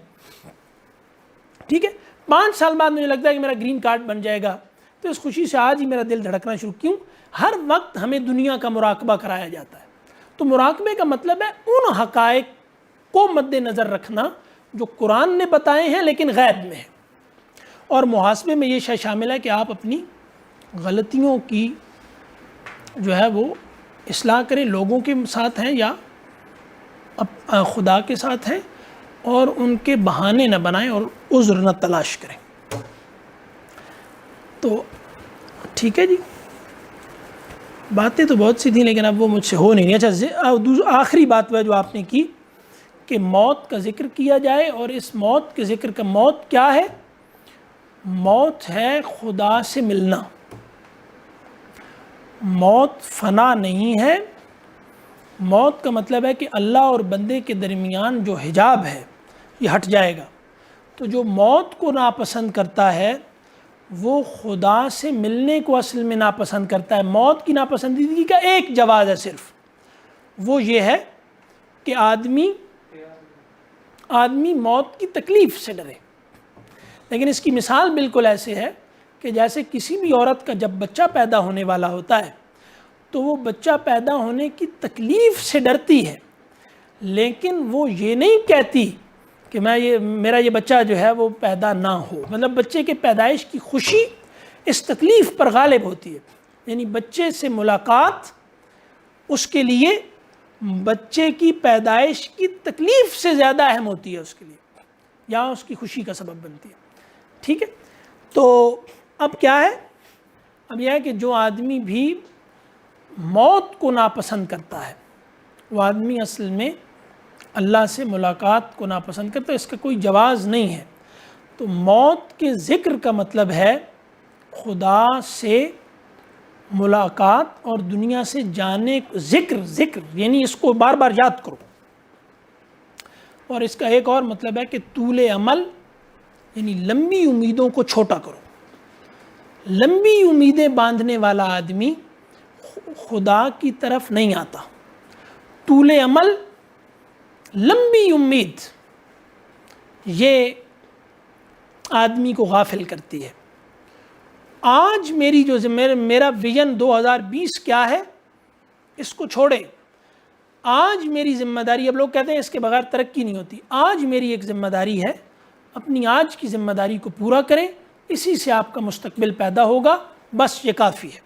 ٹھیک ہے، 5 سال بعد مجھے لگتا ہے کہ میرا گرین کارڈ بن جائے گا، تو اس خوشی سے آج ہی میرا دل دھڑکنا شروع. کیوں؟ ہر وقت ہمیں دنیا کا مراقبہ کرایا جاتا ہے. تو مراقبے کا مطلب ہے ان حقائق کو مد نظر رکھنا جو قرآن نے بتائے ہیں لیکن غیب میں ہیں، اور محاسبے میں یہ شے شامل ہے کہ آپ اپنی غلطیوں کی جو ہے وہ اصلاح کریں، لوگوں کے ساتھ ہیں یا خدا کے ساتھ ہیں، اور ان کے بہانے نہ بنائیں اور عذر نہ تلاش کریں۔ تو ٹھیک ہے جی، باتیں تو بہت سی تھیں لیکن اب وہ مجھ سے ہو نہیں رہی۔ اچھا، آخری بات جو آپ نے کی کہ موت کا ذکر کیا جائے، اور اس موت کے ذکر کا موت کیا ہے؟ موت ہے خدا سے ملنا۔ موت فنا نہیں ہے، موت کا مطلب ہے کہ اللہ اور بندے کے درمیان جو حجاب ہے یہ ہٹ جائے گا۔ تو جو موت کو ناپسند کرتا ہے وہ خدا سے ملنے کو اصل میں ناپسند کرتا ہے۔ موت کی ناپسندیدگی کا ایک جواز ہے صرف، وہ یہ ہے کہ آدمی موت کی تکلیف سے ڈرے۔ لیکن اس کی مثال بالکل ایسے ہے کہ جیسے کسی بھی عورت کا جب بچہ پیدا ہونے والا ہوتا ہے تو وہ بچہ پیدا ہونے کی تکلیف سے ڈرتی ہے، لیکن وہ یہ نہیں کہتی کہ میرا یہ بچہ جو ہے وہ پیدا نہ ہو۔ مطلب بچے کے پیدائش کی خوشی اس تکلیف پر غالب ہوتی ہے، یعنی بچے سے ملاقات اس کے لیے بچے کی پیدائش کی تکلیف سے زیادہ اہم ہوتی ہے اس کے لیے، یا اس کی خوشی کا سبب بنتی ہے۔ ٹھیک ہے، تو اب کیا ہے؟ اب یہ ہے کہ جو آدمی بھی موت کو ناپسند کرتا ہے وہ آدمی اصل میں اللہ سے ملاقات کو ناپسند کرتا ہے، اس کا کوئی جواز نہیں ہے۔ تو موت کے ذکر کا مطلب ہے خدا سے ملاقات اور دنیا سے جانے، ذکر یعنی اس کو بار بار یاد کرو۔ اور اس کا ایک اور مطلب ہے کہ طول عمل یعنی لمبی امیدوں کو چھوٹا کرو۔ لمبی امیدیں باندھنے والا آدمی خدا کی طرف نہیں آتا۔ طول عمل، لمبی امید، یہ آدمی کو غافل کرتی ہے۔ آج میرا ویژن 2020 کیا ہے، اس کو چھوڑیں۔ آج میری ذمہ داری، اب لوگ کہتے ہیں اس کے بغیر ترقی نہیں ہوتی، آج میری ایک ذمہ داری ہے، اپنی آج کی ذمہ داری کو پورا کریں، اسی سے آپ کا مستقبل پیدا ہوگا، بس یہ کافی ہے۔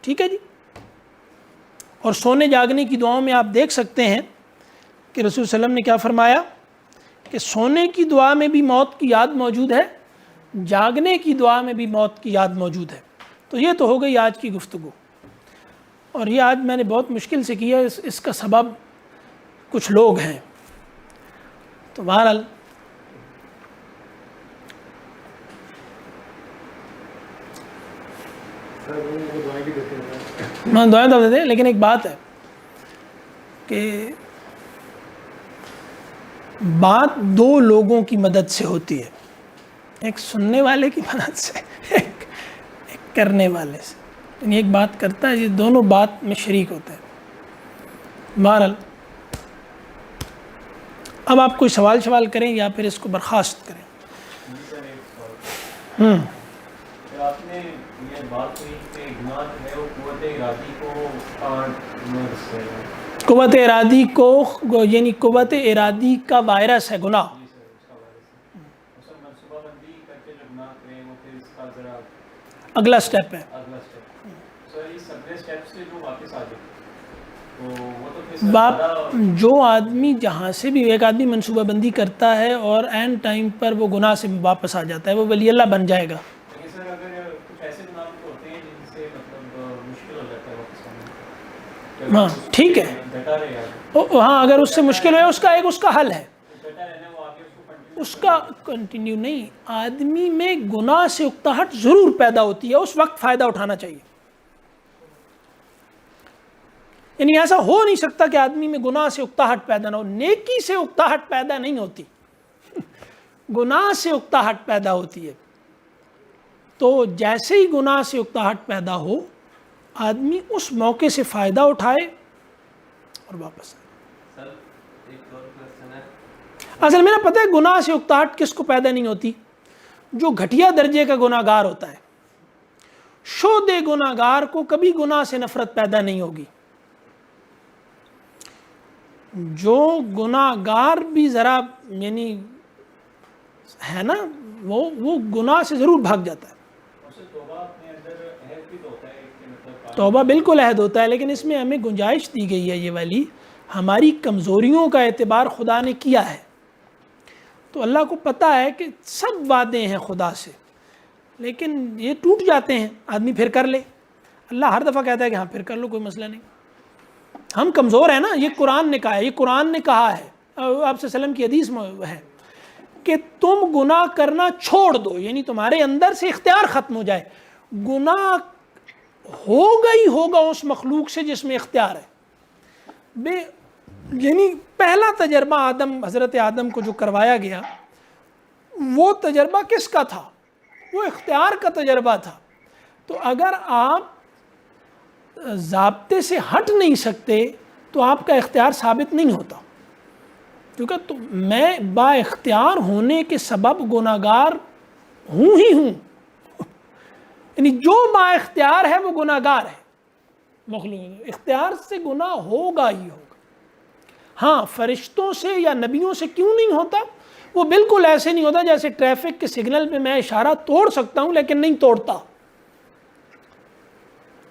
ٹھیک ہے جی۔ اور سونے جاگنے کی دعاؤں میں آپ دیکھ سکتے ہیں کہ رسول صلی اللہ علیہ وسلم نے کیا فرمایا کہ سونے کی دعا میں بھی موت کی یاد موجود ہے، جاگنے کی دعا میں بھی موت کی یاد موجود ہے۔ تو یہ تو ہو گئی آج کی گفتگو، اور یہ آج میں نے بہت مشکل سے کیا، اس کا سبب کچھ لوگ ہیں۔ تو بہرحال میں دعائیں تو دیتے ہیں، لیکن ایک بات ہے کہ بات دو لوگوں کی مدد سے ہوتی ہے، ایک سننے والے کی مدد سے، ایک کرنے والے سے، یعنی ایک بات کرتا ہے، یہ دونوں بات میں شریک ہوتے ہیں۔ بہرحال اب آپ کوئی سوال کریں یا پھر اس کو برخاست کریں۔ آپ نے یہ بات ہوئی کہ گناہ جو ہے وہ قوت ارادی کو قوت ارادی کو، یعنی قوت ارادی کا وائرس ہے گناہ۔ منصوبہ بندی کر کے جو گناہ کریں وہ پھر اس کا ذرا اگلا سٹیپ ہے۔ اگلا اسٹیپ، سر اس اگلے اسٹیپ سے جو واپس آ جائے تو وہ تو پھر جو آدمی جہاں سے بھی، ایک آدمی منصوبہ بندی کرتا ہے اور اینڈ ٹائم پر وہ گناہ سے واپس آ جاتا ہے، وہ ولی اللہ بن جائے گا۔ سر اگر کچھ ایسے گناہ ہوتے ہیں جن سے مطلب مشکل ہو جاتا ہے واپس آنے، ہاں ٹھیک ہے، ہاں اگر اس سے مشکل ہے، اس کا حل ہے، اس کا کنٹینیو نہیں۔ آدمی میں گناہ سے اکتاہٹ ضرور پیدا ہوتی ہے، اس وقت فائدہ اٹھانا چاہیے۔ یعنی ایسا ہو نہیں سکتا کہ آدمی میں گناہ سے اکتاہٹ پیدا نہ ہو، نیکی سے اکتاہٹ پیدا نہیں ہوتی، گناہ سے اکتاہٹ پیدا ہوتی ہے۔ تو جیسے ہی گناہ سے اکتاہٹ پیدا ہو، آدمی اس موقع سے فائدہ اٹھائے اور واپس آئے۔ اصل میں پتہ ہے گناہ سے اکتاہٹ کس کو پیدا نہیں ہوتی؟ جو گھٹیا درجے کا گناہ گار ہوتا ہے۔ شودے گناہ گار کو کبھی گناہ سے نفرت پیدا نہیں ہوگی، جو گناہ گار بھی ذرا یعنی ہے نا وہ گناہ سے ضرور بھاگ جاتا ہے. توبہ بالکل عہد ہوتا ہے، لیکن اس میں ہمیں گنجائش دی گئی ہے یہ والی، ہماری کمزوریوں کا اعتبار خدا نے کیا ہے. تو اللہ کو پتہ ہے کہ سب وعدے ہیں خدا سے، لیکن یہ ٹوٹ جاتے ہیں، آدمی پھر کر لے. اللہ ہر دفعہ کہتا ہے کہ ہاں پھر کر لو، کوئی مسئلہ نہیں. ہم کمزور ہیں نا، یہ قرآن نے کہا ہے، یہ قرآن نے کہا ہے، آپ صلی اللہ علیہ وسلم کی حدیث میں ہے کہ تم گناہ کرنا چھوڑ دو، یعنی تمہارے اندر سے اختیار ختم ہو جائے. گناہ ہوگا ہی ہوگا اس مخلوق سے جس میں اختیار ہے. یعنی پہلا تجربہ حضرت آدم کو جو کروایا گیا وہ تجربہ کس کا تھا؟ وہ اختیار کا تجربہ تھا. تو اگر آپ ضابطے سے ہٹ نہیں سکتے تو آپ کا اختیار ثابت نہیں ہوتا، کیونکہ تو میں با اختیار ہونے کے سبب گناہ گار ہوں ہی ہوں. یعنی جو با اختیار ہے وہ گناہ گار ہے. مخلوق اختیار سے گناہ ہوگا ہی ہوگا. ہاں فرشتوں سے یا نبیوں سے کیوں نہیں ہوتا؟ وہ بالکل ایسے نہیں ہوتا جیسے ٹریفک کے سگنل پہ میں اشارہ توڑ سکتا ہوں لیکن نہیں توڑتا.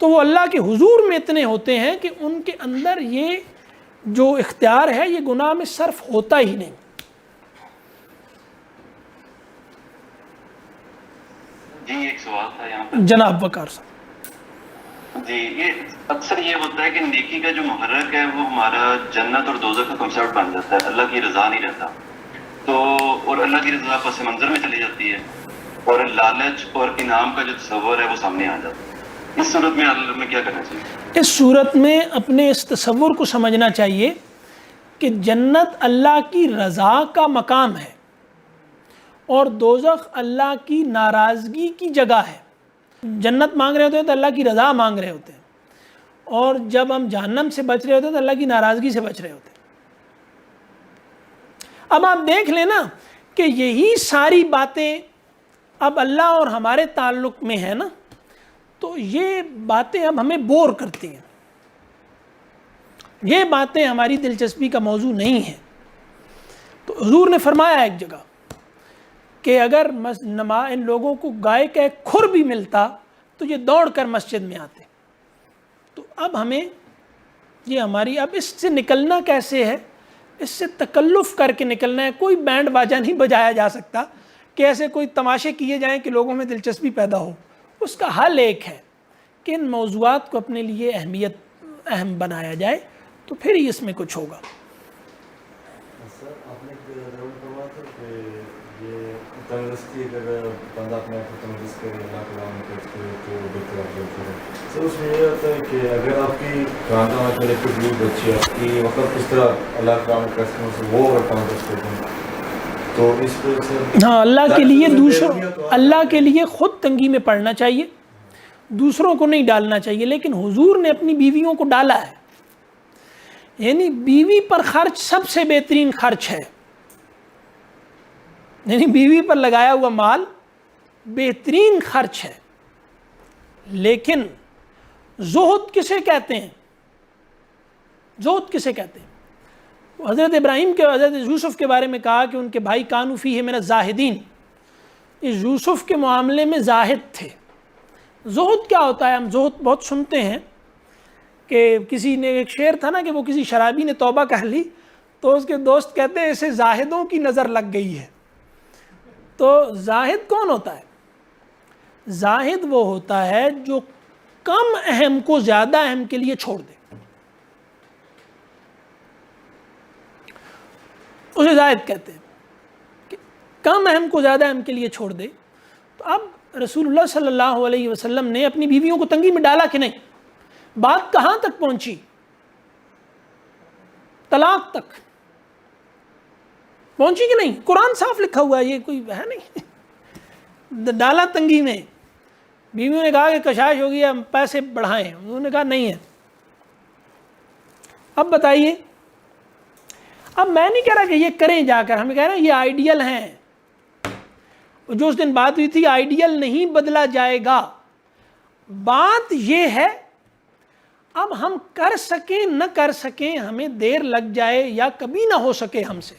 تو وہ اللہ کے حضور میں اتنے ہوتے ہیں کہ ان کے اندر یہ جو اختیار ہے یہ گناہ میں صرف ہوتا ہی نہیں. جی ایک سوال تھا یہاں پر. جناب وقار صاحب. جی یہ اکثر یہ ہوتا ہے کہ نیکی کا جو محرک ہے وہ ہمارا جنت اور دوزخ کا کنسیپٹ بن جاتا ہے، اللہ کی رضا نہیں رہتا. تو اور اللہ کی رضا پس منظر میں چلی جاتی ہے اور لالچ اور انعام کا جو تصور ہے وہ سامنے آ جاتا ہے. اس صورت میں اللہ میں کیا کرنا چاہیے؟ اس صورت میں اپنے اس تصور کو سمجھنا چاہیے کہ جنت اللہ کی رضا کا مقام ہے اور دوزخ اللہ کی ناراضگی کی جگہ ہے. جنت مانگ رہے ہوتے ہیں تو اللہ کی رضا مانگ رہے ہوتے ہیں، اور جب ہم جہنم سے بچ رہے ہوتے ہیں تو اللہ کی ناراضگی سے بچ رہے ہوتے ہیں. اب آپ دیکھ لیں نا کہ یہی ساری باتیں اب اللہ اور ہمارے تعلق میں ہیں نا، تو یہ باتیں اب ہمیں بور کرتی ہیں. یہ باتیں ہماری دلچسپی کا موضوع نہیں ہیں. تو حضور نے فرمایا ایک جگہ کہ اگر ان لوگوں کو گائے کا ایک کھر بھی ملتا تو یہ دوڑ کر مسجد میں آتے. تو اب ہمیں یہ ہماری اب اس سے نکلنا کیسے ہے؟ اس سے تکلف کر کے نکلنا ہے. کوئی بینڈ باجا نہیں بجایا جا سکتا کہ ایسے کوئی تماشے کیے جائیں کہ لوگوں میں دلچسپی پیدا ہو. اس کا حل ایک ہے کہ ان موضوعات کو اپنے لیے اہم بنایا جائے، تو پھر ہی اس میں کچھ ہوگا. سر آپ نے فرمایا تھا کہ یہ تندرستی اگر بندہ اپنے آپ کو تندرست کرے اللہ کے نام کرتے تو بہتر افضل ہے. سر اس میں یہ ہوتا ہے کہ اگر آپ کی خاندان میں چلے کوئی بیوی بچی آپ کی مطلب کس طرح اللہ کا کام کرتے ہیں وہ اگر تندرست کرتے ہیں تو اس پہ سے ہاں اللہ کے لیے خود تنگی میں پڑنا چاہیے، دوسروں کو نہیں ڈالنا چاہیے. لیکن حضور نے اپنی بیویوں کو ڈالا ہے، یعنی بیوی پر خرچ سب سے بہترین خرچ ہے. یعنی بیوی پر لگایا ہوا مال بہترین خرچ ہے. لیکن زہد کسے کہتے ہیں؟ زہد کسے کہتے ہیں؟ حضرت ابراہیم کے حضرت یوسف کے بارے میں کہا کہ ان کے بھائی کانو فیہ من الزاہدین، اس یوسف کے معاملے میں زاہد تھے. زہد کیا ہوتا ہے؟ ہم زہد بہت سنتے ہیں کہ کسی نے ایک شعر تھا نا کہ وہ کسی شرابی نے توبہ کر لی تو اس کے دوست کہتے ہیں اسے زاہدوں کی نظر لگ گئی ہے. تو زاہد کون ہوتا ہے؟ زاہد وہ ہوتا ہے جو کم اہم کو زیادہ اہم کے لیے چھوڑ دے، اسے زاہد کہتے ہیں کہ کم اہم کو زیادہ اہم کے لیے چھوڑ دے. تو اب رسول اللہ صلی اللہ علیہ وسلم نے اپنی بیویوں کو تنگی میں ڈالا کہ نہیں؟ بات کہاں تک پہنچی؟ طلاق تک پہنچی کہ نہیں؟ قرآن صاف لکھا ہوا ہے، یہ کوئی ہے نہیں. ڈالا تنگی میں. بیویوں نے کہا کہ کشاش ہو گئی، ہم پیسے بڑھائیں، انہوں نے کہا نہیں ہے. اب بتائیے، اب میں نہیں کہہ رہا کہ یہ کریں جا کر، ہم کہہ رہے ہیں یہ آئیڈیل ہیں. جو اس دن بات ہوئی تھی آئیڈیل نہیں بدلا جائے گا. بات یہ ہے اب ہم کر سکیں نہ کر سکیں، ہمیں دیر لگ جائے یا کبھی نہ ہو سکے ہم سے،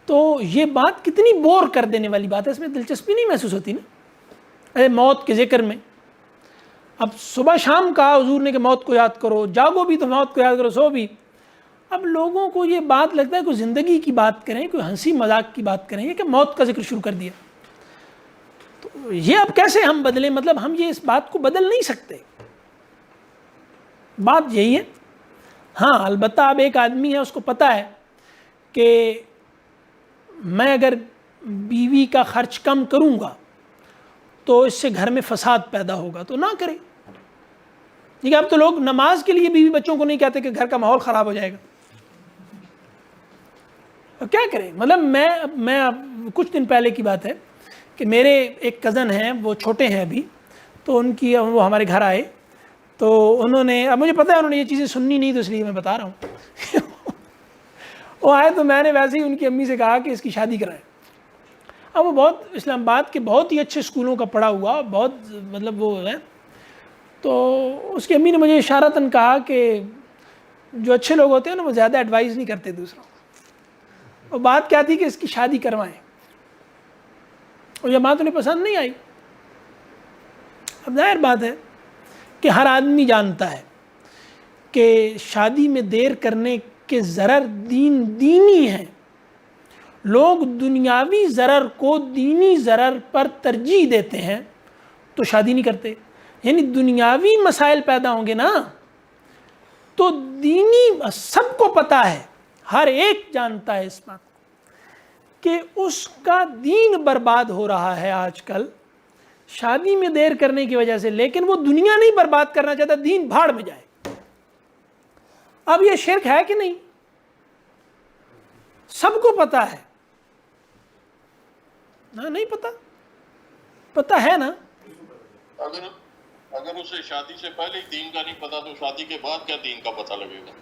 تو یہ بات کتنی بور کر دینے والی بات ہے، اس میں دلچسپی نہیں محسوس ہوتی نا موت کے ذکر میں۔ اب صبح شام کہا حضور نے کہ موت کو یاد کرو، جاگو بھی تو موت کو یاد کرو، سو بھی۔ اب لوگوں کو یہ بات لگتا ہے کوئی زندگی کی بات کریں، کوئی ہنسی مذاق کی بات کریں، کہ موت کا ذکر شروع کر دیا، تو یہ اب کیسے ہم بدلیں؟ مطلب ہم یہ اس بات کو بدل نہیں سکتے، بات یہی ہے۔ ہاں البتہ اب ایک آدمی ہے، اس کو پتہ ہے کہ میں اگر بیوی کا خرچ کم کروں گا تو اس سے گھر میں فساد پیدا ہوگا، تو نہ کرے۔ ٹھیک ہے، اب تو لوگ نماز کے لیے بیوی بچوں کو نہیں کہتے کہ گھر کا ماحول خراب ہو جائے گا، تو کیا کریں؟ مطلب میں کچھ دن پہلے کی بات ہے کہ میرے ایک کزن ہیں، وہ چھوٹے ہیں ابھی، تو وہ ہمارے گھر آئے، تو انہوں نے، اب مجھے پتہ ہے انہوں نے یہ چیزیں سننی نہیں، تو اس لیے میں بتا رہا ہوں وہ آئے تو میں نے ویسے ہی ان کی امی سے کہا کہ اس کی شادی کرائیں۔ اب وہ بہت اسلام آباد کے بہت ہی اچھے اسکولوں کا پڑھا ہوا، بہت مطلب وہ ہے، تو اس کی امی نے مجھے اشارتاً کہا کہ جو اچھے لوگ ہوتے ہیں نا وہ زیادہ ایڈوائز نہیں کرتے دوسروں کو، اور بات کیا تھی کہ اس کی شادی کروائیں، اور یہ بات انہیں پسند نہیں آئی۔ اب ظاہر بات ہے کہ ہر آدمی جانتا ہے کہ شادی میں دیر کرنے کے ضرر دینی ہیں، لوگ دنیاوی ضرر کو دینی ضرر پر ترجیح دیتے ہیں تو شادی نہیں کرتے۔ یعنی دنیاوی مسائل پیدا ہوں گے نا تو دینی، سب کو پتہ ہے، ہر ایک جانتا ہے اس بات کو کہ اس کا دین برباد ہو رہا ہے آج کل شادی میں دیر کرنے کی وجہ سے، لیکن وہ دنیا نہیں برباد کرنا چاہتا، دین بھاڑ میں جائے۔ اب یہ شرک ہے کہ نہیں؟ سب کو پتہ ہے نا؟ نہیں پتہ؟ پتہ ہے نا؟ اگر اسے شادی سے پہلے ہی دین کا نہیں پتا تو شادی کے بعد کیا دین کا پتہ لگے گا؟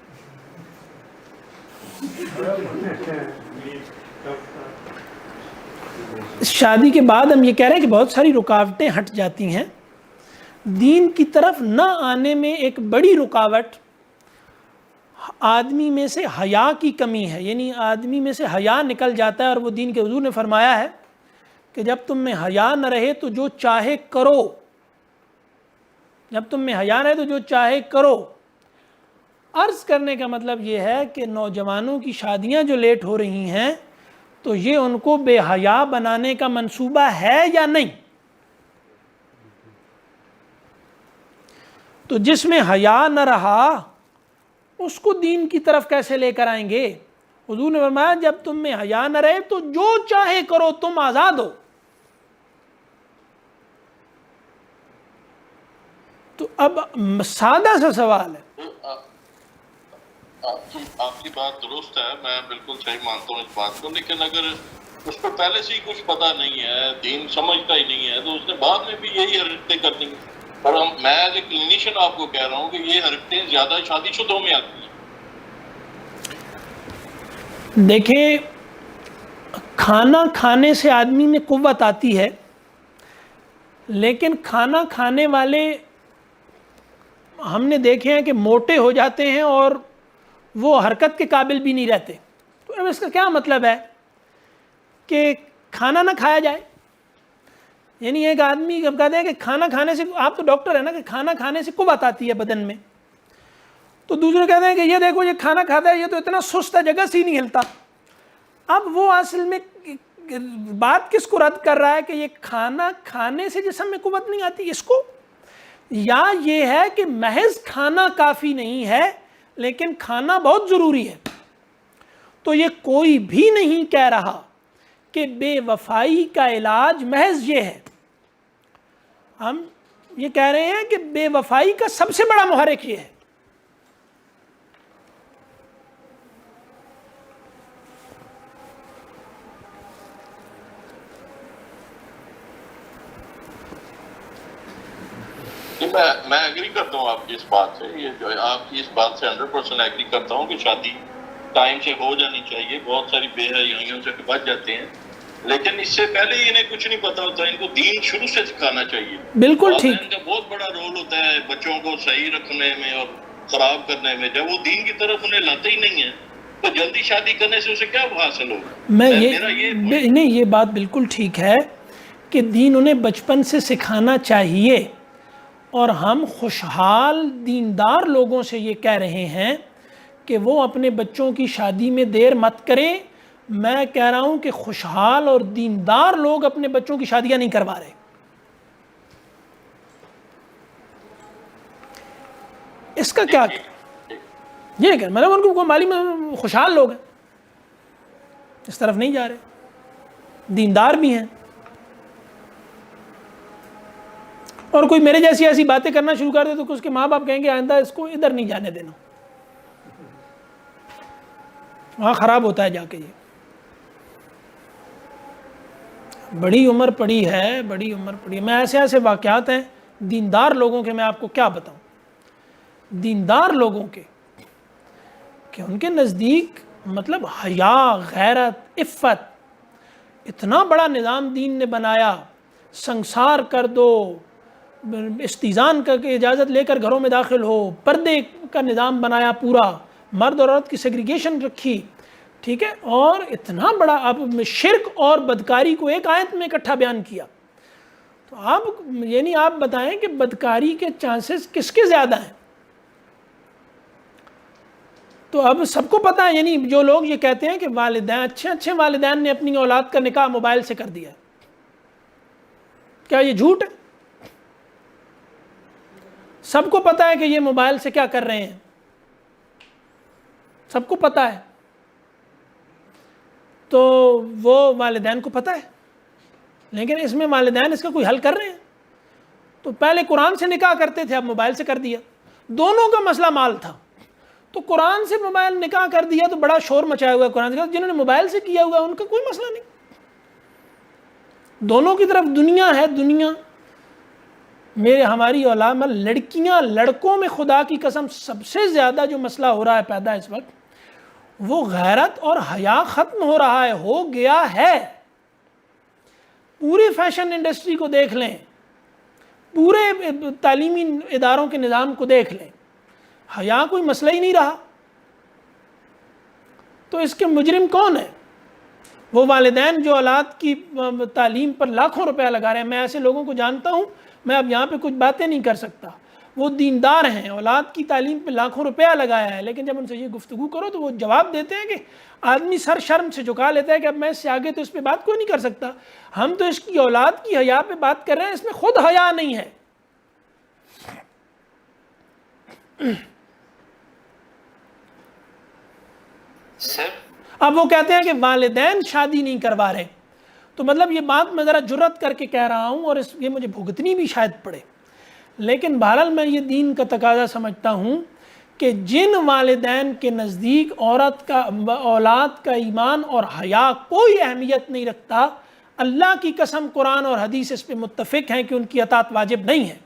شادی کے بعد ہم یہ کہہ رہے ہیں کہ بہت ساری رکاوٹیں ہٹ جاتی ہیں، دین کی طرف نہ آنے میں ایک بڑی رکاوٹ آدمی میں سے حیا کی کمی ہے، یعنی آدمی میں سے حیا نکل جاتا ہے، اور وہ دین کے حضور نے فرمایا ہے کہ جب تم میں حیا نہ رہے تو جو چاہے کرو، جب تم میں حیا نہ رہے تو جو چاہے کرو۔ عرض کرنے کا مطلب یہ ہے کہ نوجوانوں کی شادیاں جو لیٹ ہو رہی ہیں تو یہ ان کو بے حیا بنانے کا منصوبہ ہے یا نہیں؟ تو جس میں حیا نہ رہا اس کو دین کی طرف کیسے لے کر آئیں گے؟ حضور نے فرمایا جب تم میں حیا نہ رہے تو جو چاہے کرو، تم آزاد ہو۔ تو اب سادہ سا سوال ہے، آپ کی بات درست ہے، میں بالکل صحیح مانتا ہوں اس بات کو، لیکن اگر اس کو پہلے سے ہی کچھ پتا نہیں ہے، دین سمجھتا ہی نہیں ہے، تو اس نے بعد میں بھی یہی حرکتیں کرنی ہیں۔ اور میں ایز اے کلینیشین آپ کو کہہ رہا ہوں کہ یہ حرکتیں زیادہ شادی شدوں میں آتی ہیں۔ دیکھیں کھانا کھانے سے آدمی میں قوت آتی ہے، لیکن کھانا کھانے والے ہم نے دیکھے ہیں کہ موٹے ہو جاتے ہیں اور وہ حرکت کے قابل بھی نہیں رہتے۔ تو اب اس کا کیا مطلب ہے کہ کھانا نہ کھایا جائے؟ یعنی ایک آدمی جب کہتے ہیں کہ کھانا کھانے سے، آپ تو ڈاکٹر ہیں نا، کہ کھانا کھانے سے قوت آتی ہے بدن میں، تو دوسرے کہتے ہیں کہ یہ دیکھو یہ کھانا کھاتا ہے، یہ تو اتنا سست ہے جگہ سے ہی نہیں ہلتا۔ اب وہ اصل میں بات کس کو رد کر رہا ہے کہ یہ کھانا کھانے سے جسم میں قوت نہیں آتی اس کو، یا یہ ہے کہ محض کھانا کافی نہیں ہے لیکن کھانا بہت ضروری ہے؟ تو یہ کوئی بھی نہیں کہہ رہا کہ بے وفائی کا علاج محض یہ ہے، ہم یہ کہہ رہے ہیں کہ بے وفائی کا سب سے بڑا محرک یہ ہے۔ میں ایگری کرتا ہوں آپ کی اس بات سے، یہ جو ہے آپ کی اس بات سے 100% ایگری کرتا ہوں کہ شادی ٹائم سے ہو جانی چاہیے، بہت ساری بے حیائیوں سے بچ جاتے ہیں۔ لیکن اس سے پہلے ہی انہیں کچھ نہیں پتا ہوتا. ان کو دین شروع سے سکھانا چاہیے. بالکل ٹھیک. ان کا بہت بڑا رول ہوتا ہے بچوں کو صحیح رکھنے میں اور خراب کرنے میں. جب وہ دین کی طرف انہیں لاتے ہی نہیں ہیں تو جلدی شادی کرنے سے اسے کیا حاصل ہوگا؟ نہیں یہ بات بالکل ٹھیک ہے کہ دین انہیں بچپن سے سکھانا چاہیے، اور ہم خوشحال دیندار لوگوں سے یہ کہہ رہے ہیں کہ وہ اپنے بچوں کی شادی میں دیر مت کریں. میں کہہ رہا ہوں کہ خوشحال اور دیندار لوگ اپنے بچوں کی شادیاں نہیں کروا رہے. اس کا کیا یہ کہ مطلب ان کو مالی میں خوشحال لوگ ہیں، اس طرف نہیں جا رہے، دیندار بھی ہیں. اور کوئی میرے جیسی ایسی باتیں کرنا شروع کر دے تو اس کے ماں باپ کہیں گے آئندہ اس کو ادھر نہیں جانے دینا، وہاں خراب ہوتا ہے جا کے. یہ بڑی عمر پڑی ہے، بڑی عمر پڑی ہے. میں ایسے واقعات ہیں دیندار لوگوں کے، میں آپ کو کیا بتاؤں، دیندار لوگوں کے، کہ ان کے نزدیک مطلب حیا، غیرت، عفت، اتنا بڑا نظام دین نے بنایا. سنگسار کر دو، استیزان کر کے اجازت لے کر گھروں میں داخل ہو، پردے کا نظام بنایا پورا، مرد اور عورت کی سیگریگیشن رکھی، ٹھیک ہے، اور اتنا بڑا اب شرک اور بدکاری کو ایک آیت میں اکٹھا بیان کیا. تو آپ بتائیں کہ بدکاری کے چانسز کس کے زیادہ ہیں؟ تو اب سب کو پتہ ہے، یعنی جو لوگ یہ کہتے ہیں کہ والدین اچھے والدین نے اپنی اولاد کا نکاح موبائل سے کر دیا، کیا یہ جھوٹ ہے؟ سب کو پتہ ہے کہ یہ موبائل سے کیا کر رہے ہیں، سب کو پتہ ہے. تو وہ والدین کو پتہ ہے، لیکن اس میں والدین اس کا کوئی حل کر رہے ہیں؟ تو پہلے قرآن سے نکاح کرتے تھے، اب موبائل سے کر دیا. دونوں کا مسئلہ مال تھا، تو قرآن سے موبائل نکاح کر دیا تو بڑا شور مچایا ہوا ہے قرآن سے. جنہوں نے موبائل سے کیا ہوا ان کا کوئی مسئلہ نہیں. دونوں کی طرف دنیا ہے، دنیا. ہماری اولاد میں لڑکیاں لڑکوں میں خدا کی قسم سب سے زیادہ جو مسئلہ ہو رہا ہے پیدا اس وقت، وہ غیرت اور حیا ختم ہو رہا ہے، ہو گیا ہے. پورے فیشن انڈسٹری کو دیکھ لیں، پورے تعلیمی اداروں کے نظام کو دیکھ لیں، حیا کوئی مسئلہ ہی نہیں رہا. تو اس کے مجرم کون ہے؟ وہ والدین جو اولاد کی تعلیم پر لاکھوں روپیہ لگا رہے ہیں. میں ایسے لوگوں کو جانتا ہوں، میں اب یہاں پہ کچھ باتیں نہیں کر سکتا. وہ دیندار ہیں، اولاد کی تعلیم پہ لاکھوں روپیہ لگایا ہے، لیکن جب ان سے یہ گفتگو کرو تو وہ جواب دیتے ہیں کہ آدمی سر شرم سے جھکا لیتا ہے کہ اب میں اس سے آگے تو اس پہ بات کوئی نہیں کر سکتا. ہم تو اس کی اولاد کی حیا پہ بات کر رہے ہیں، اس میں خود حیا نہیں ہے. اب وہ کہتے ہیں کہ والدین شادی نہیں کروا رہے. تو مطلب یہ بات میں ذرا جرت کر کے کہہ رہا ہوں، اور یہ مجھے بھگتنی بھی شاید پڑے، لیکن بہرحال میں یہ دین کا تقاضا سمجھتا ہوں کہ جن والدین کے نزدیک اولاد کا ایمان اور حیا کوئی اہمیت نہیں رکھتا، اللہ کی قسم قرآن اور حدیث اس پہ متفق ہیں کہ ان کی اطاعت واجب نہیں ہے.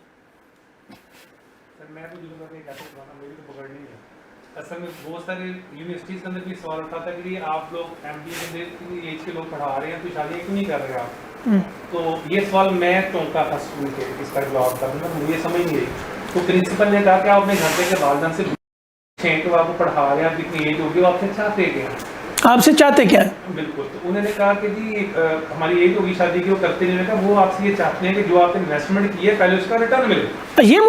اصل میں بہت سارے یونیورسٹیز کے اندر بھی سوال اٹھا تھا کہ آپ لوگ ایم بی اے ایج کے لوگ پڑھا رہے ہیں تو شادی کیوں نہیں کر رہے آپ؟ تو یہ سوال میں چونکا تھا سن کے اس کا جواب کرنا، مجھے سمجھ نہیں رہی. تو پرنسپل نے کہا کہ آپ اپنے گھر کے والدین سے پوچھیں کہ آپ کو پڑھا رہے ہیں، آپ کتنی ایج ہوگی، آپ سے چاہتے کیا؟ آپ سے چاہتے کیا ہے؟ بالکل. تو انہوں نے کہا کہ جی ہماری ایج ہوگی شادی کی، وہ کرتے نہیں. کہا وہ آپ سے یہ چاہتے ہیں کہ جو آپ نے انویسٹمنٹ کی ہے پہلے اس کا ریٹرن ملے. یہ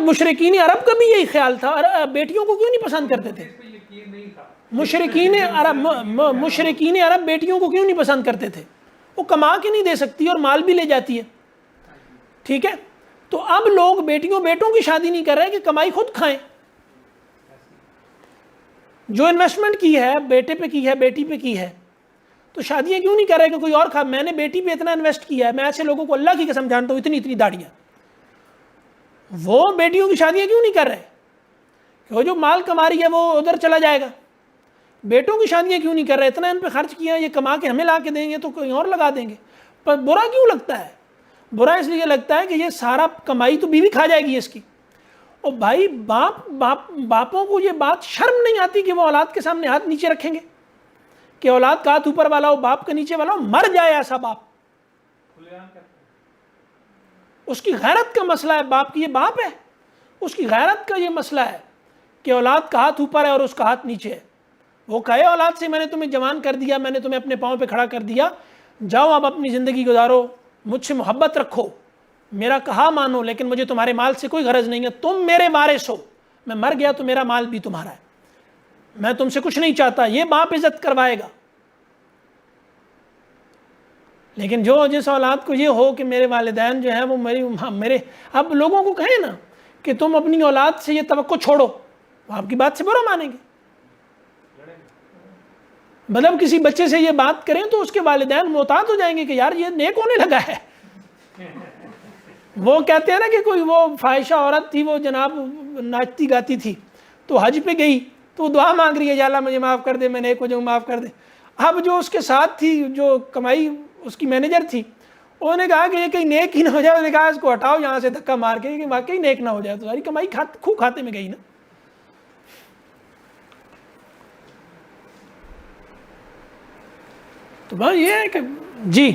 مشرکین عرب کا بھی یہی خیال تھا. بیٹیوں کو کیوں نہیں پسند کرتے تھے؟ مشرکین عرب بیٹیوں کو کیوں نہیں پسند کرتے تھے؟ وہ کما کے نہیں دے سکتی اور مال بھی لے جاتی ہے، ٹھیک ہے. تو اب لوگ بیٹوں کی شادی نہیں کر رہے کہ کمائی خود کھائیں. جو انویسٹمنٹ کی ہے بیٹے پہ کی ہے، بیٹی پہ کی ہے، تو شادیاں کیوں نہیں کر رہے کہ کوئی اور میں نے بیٹی پہ اتنا انویسٹ کیا ہے. میں ایسے لوگوں کو اللہ کی قسم جانتا ہوں، اتنی داڑیاں، وہ بیٹیوں کی شادیاں کیوں نہیں کر رہے کہ وہ جو مال کما رہی ہے وہ ادھر چلا جائے گا. بیٹوں کی شادیاں کیوں نہیں کر رہے؟ اتنا ان پہ خرچ کیا، یہ کما کے ہمیں لا کے دیں گے تو کوئی اور لگا دیں گے. پر برا کیوں لگتا ہے؟ برا اس لیے لگتا ہے کہ یہ سارا کمائی تو بیوی کھا جائے گی اس کی. اور بھائی باپوں کو یہ بات شرم نہیں آتی کہ وہ اولاد کے سامنے ہاتھ نیچے رکھیں گے کہ اولاد کا ہاتھ اوپر والا ہو باپ کا نیچے والا ہو, مر جائے ایسا باپ, اس کی غیرت کا مسئلہ ہے. باپ کی, یہ باپ ہے, اس کی غیرت کا یہ مسئلہ ہے کہ اولاد کا ہاتھ اوپر ہے اور اس کا ہاتھ نیچے ہے. وہ کہے اولاد سے میں نے تمہیں جوان کر دیا, میں نے تمہیں اپنے پاؤں پہ کھڑا کر دیا, جاؤ اب اپنی زندگی گزارو, مجھ سے محبت رکھو, میرا کہا مانو, لیکن مجھے تمہارے مال سے کوئی غرض نہیں ہے, تم میرے وارث ہو, میں مر گیا تو میرا مال بھی تمہارا ہے, میں تم سے کچھ نہیں چاہتا. یہ باپ عزت کروائے گا. لیکن جو جس اولاد کو یہ ہو کہ میرے والدین جو ہیں وہ میرے اب لوگوں کو کہیں نا کہ تم اپنی اولاد سے یہ توقع چھوڑو, وہ آپ کی بات سے برا مانیں گے. مطلب کسی بچے سے یہ بات کریں تو اس کے والدین محتاط ہو جائیں گے کہ یار یہ نیک ہونے لگا ہے. وہ کہتے ہیں نا کہ کوئی وہ فاحشہ عورت تھی, وہ جناب ناچتی گاتی تھی, تو حج پہ گئی تو وہ دعا مانگ رہی ہے, یا اللہ مجھے معاف کر دے, میں نیک ہو جاؤں, معاف کر دے. اب جو اس کے ساتھ تھی, جو کمائی اس کی مینیجر تھی, انہوں نے کہا کہ یہ کہیں نیک ہی نہ ہو جائے. انہوں نے کہا اس کو ہٹاؤ یہاں سے دھکا مار کے, کہ واقعی نیک نہ ہو جائے, تو ساری کمائی خوب کھاتے میں گئی نا. تو بس یہ ہے کہ جی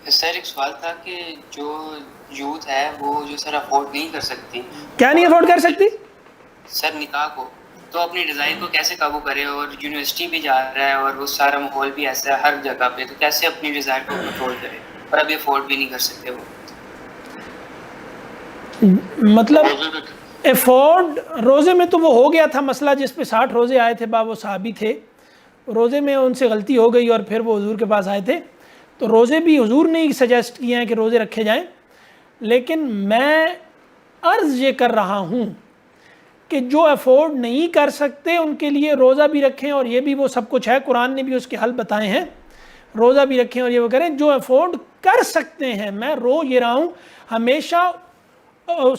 سر ایک سوال تھا کہ جو یوتھ ہے وہ جو سر افورڈ نہیں کر سکتی. کیا نہیں افورڈ کر سکتی؟ سر نکاح کو, تو اپنی ڈیزائن کو کیسے قابو کرے, اور یونیورسٹی بھی جا رہا ہے اور وہ سارا ماحول بھی ایسا ہے ہر جگہ پہ, تو کیسے اپنی ڈیزائن کو کنٹرول کرے, اور ابھی افورڈ بھی نہیں کر سکتے وہ. مطلب افورڈ روزے میں تو وہ ہو گیا تھا مسئلہ, جس پہ 60 روزے آئے تھے, وہ صحابی تھے, روزے میں ان سے غلطی ہو گئی اور پھر وہ حضور کے پاس آئے تھے. تو روزے بھی حضور نے ہی سجیسٹ کیے ہیں کہ روزے رکھے جائیں, لیکن میں عرض یہ کر رہا ہوں کہ جو افورڈ نہیں کر سکتے ان کے لیے روزہ بھی رکھیں, اور یہ بھی وہ سب کچھ ہے, قرآن نے بھی اس کے حل بتائے ہیں, روزہ بھی رکھیں اور یہ وہ کریں. جو افورڈ کر سکتے ہیں, میں رو یہ رہا ہوں, ہمیشہ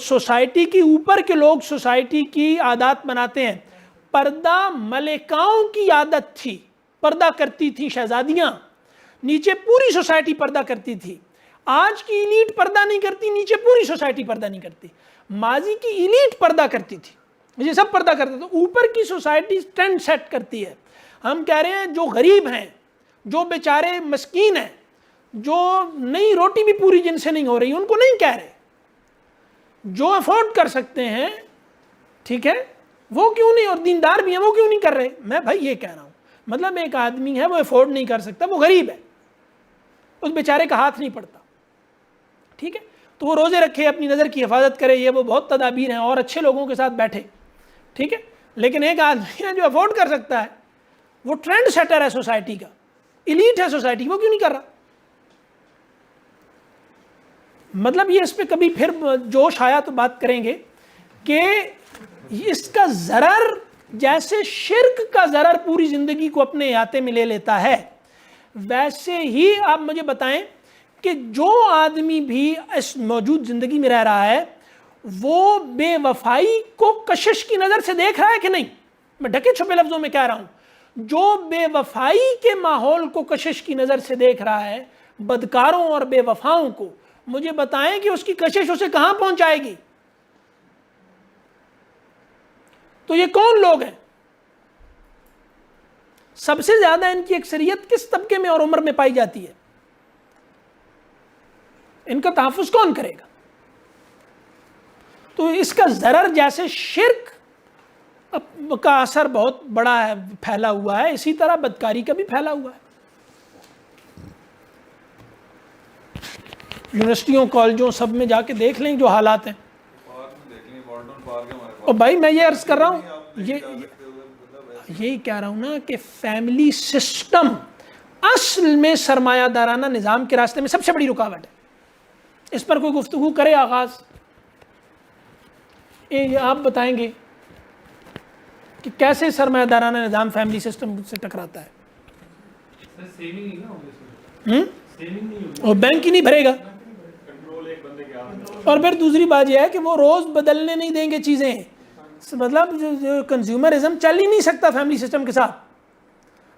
سوسائٹی کی اوپر کے لوگ سوسائٹی کی عادات بناتے ہیں. پردہ ملکاؤں کی عادت تھی, پردہ کرتی تھی شہزادیاں, نیچے پوری سوسائٹی پردہ کرتی تھی. آج کی ایلیٹ پردہ نہیں کرتی, نیچے پوری سوسائٹی پردہ نہیں کرتی. ماضی کی ایلیٹ پردہ کرتی تھی, یہ سب پردہ کرتے تھے. اوپر کی سوسائٹی ٹرینڈ سیٹ کرتی ہے. ہم کہہ رہے ہیں جو غریب ہیں, جو بیچارے مسکین ہیں, جو نئی روٹی بھی پوری جن سے نہیں ہو رہی, ان کو نہیں کہہ رہے. جو افورڈ کر سکتے ہیں, ٹھیک ہے, وہ کیوں نہیں, اور دیندار بھی ہیں, وہ کیوں نہیں کر رہے. میں بھائی یہ کہہ رہا ہوں, مطلب ایک آدمی ہے وہ افورڈ نہیں کر سکتا, وہ غریب ہے, اس بیچارے کا ہاتھ نہیں پڑتا, ٹھیک ہے, تو وہ روزے رکھے, اپنی نظر کی حفاظت کرے, یہ وہ بہت تدابیر ہیں, اور اچھے لوگوں کے ساتھ بیٹھے, ٹھیک ہے. لیکن ایک آدمی ہے جو افورڈ کر سکتا ہے, وہ ٹرینڈ سیٹر ہے سوسائٹی کا, ایلیٹ ہے سوسائٹی, وہ کیوں نہیں کر رہا. مطلب یہ اس پہ کبھی پھر جوش آیا تو بات کریں گے کہ اس کا ضرر جیسے شرک کا ضرر پوری زندگی کو اپنے احاطے میں لے لیتا ہے, ویسے ہی آپ مجھے بتائیں کہ جو آدمی بھی اس موجود زندگی میں رہ رہا ہے وہ بے وفائی کو کشش کی نظر سے دیکھ رہا ہے کہ نہیں. میں ڈھکے چھپے لفظوں میں کہہ رہا ہوں, جو بے وفائی کے ماحول کو کشش کی نظر سے دیکھ رہا ہے, بدکاروں اور بے وفاؤں کو, مجھے بتائیں کہ اس کی کشش اسے کہاں پہنچائے گی. تو یہ کون لوگ ہیں؟ سب سے زیادہ ان کی اکثریت کس طبقے میں اور عمر میں پائی جاتی ہے؟ ان کا تحفظ کون کرے گا؟ تو اس کا ضرر جیسے شرک کا اثر بہت بڑا ہے, پھیلا ہوا ہے, اسی طرح بدکاری کا بھی پھیلا ہوا ہے. یونیورسٹیوں کالجوں سب میں جا کے دیکھ لیں جو حالات ہیں. اور بھائی میں یہ عرض کر رہا ہوں, یہی کہہ رہا ہوں نا کہ فیملی سسٹم اصل میں سرمایہ دارانہ نظام کے راستے میں سب سے بڑی رکاوٹ ہے. اس پر کوئی گفتگو کرے آغاز, آپ بتائیں گے کہ کیسے سرمایہ دارانہ نظام فیملی سسٹم سے ٹکراتا ہے. اور بینک ہی نہیں بھرے گا. اور پھر دوسری بات یہ ہے کہ وہ روز بدلنے نہیں دیں گے چیزیں, مطلب جو کنزیومرزم چل ہی نہیں سکتا فیملی سسٹم کے ساتھ.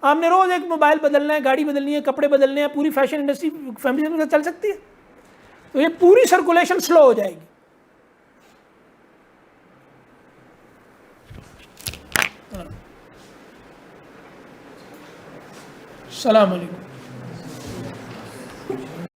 آپ نے روز ایک موبائل بدلنا ہے, گاڑی بدلنی ہے, کپڑے بدلنے ہیں, پوری فیشن انڈسٹری فیملی سسٹم کے ساتھ چل سکتی ہے؟ تو یہ پوری سرکولیشن سلو ہو جائے گی. السلام علیکم.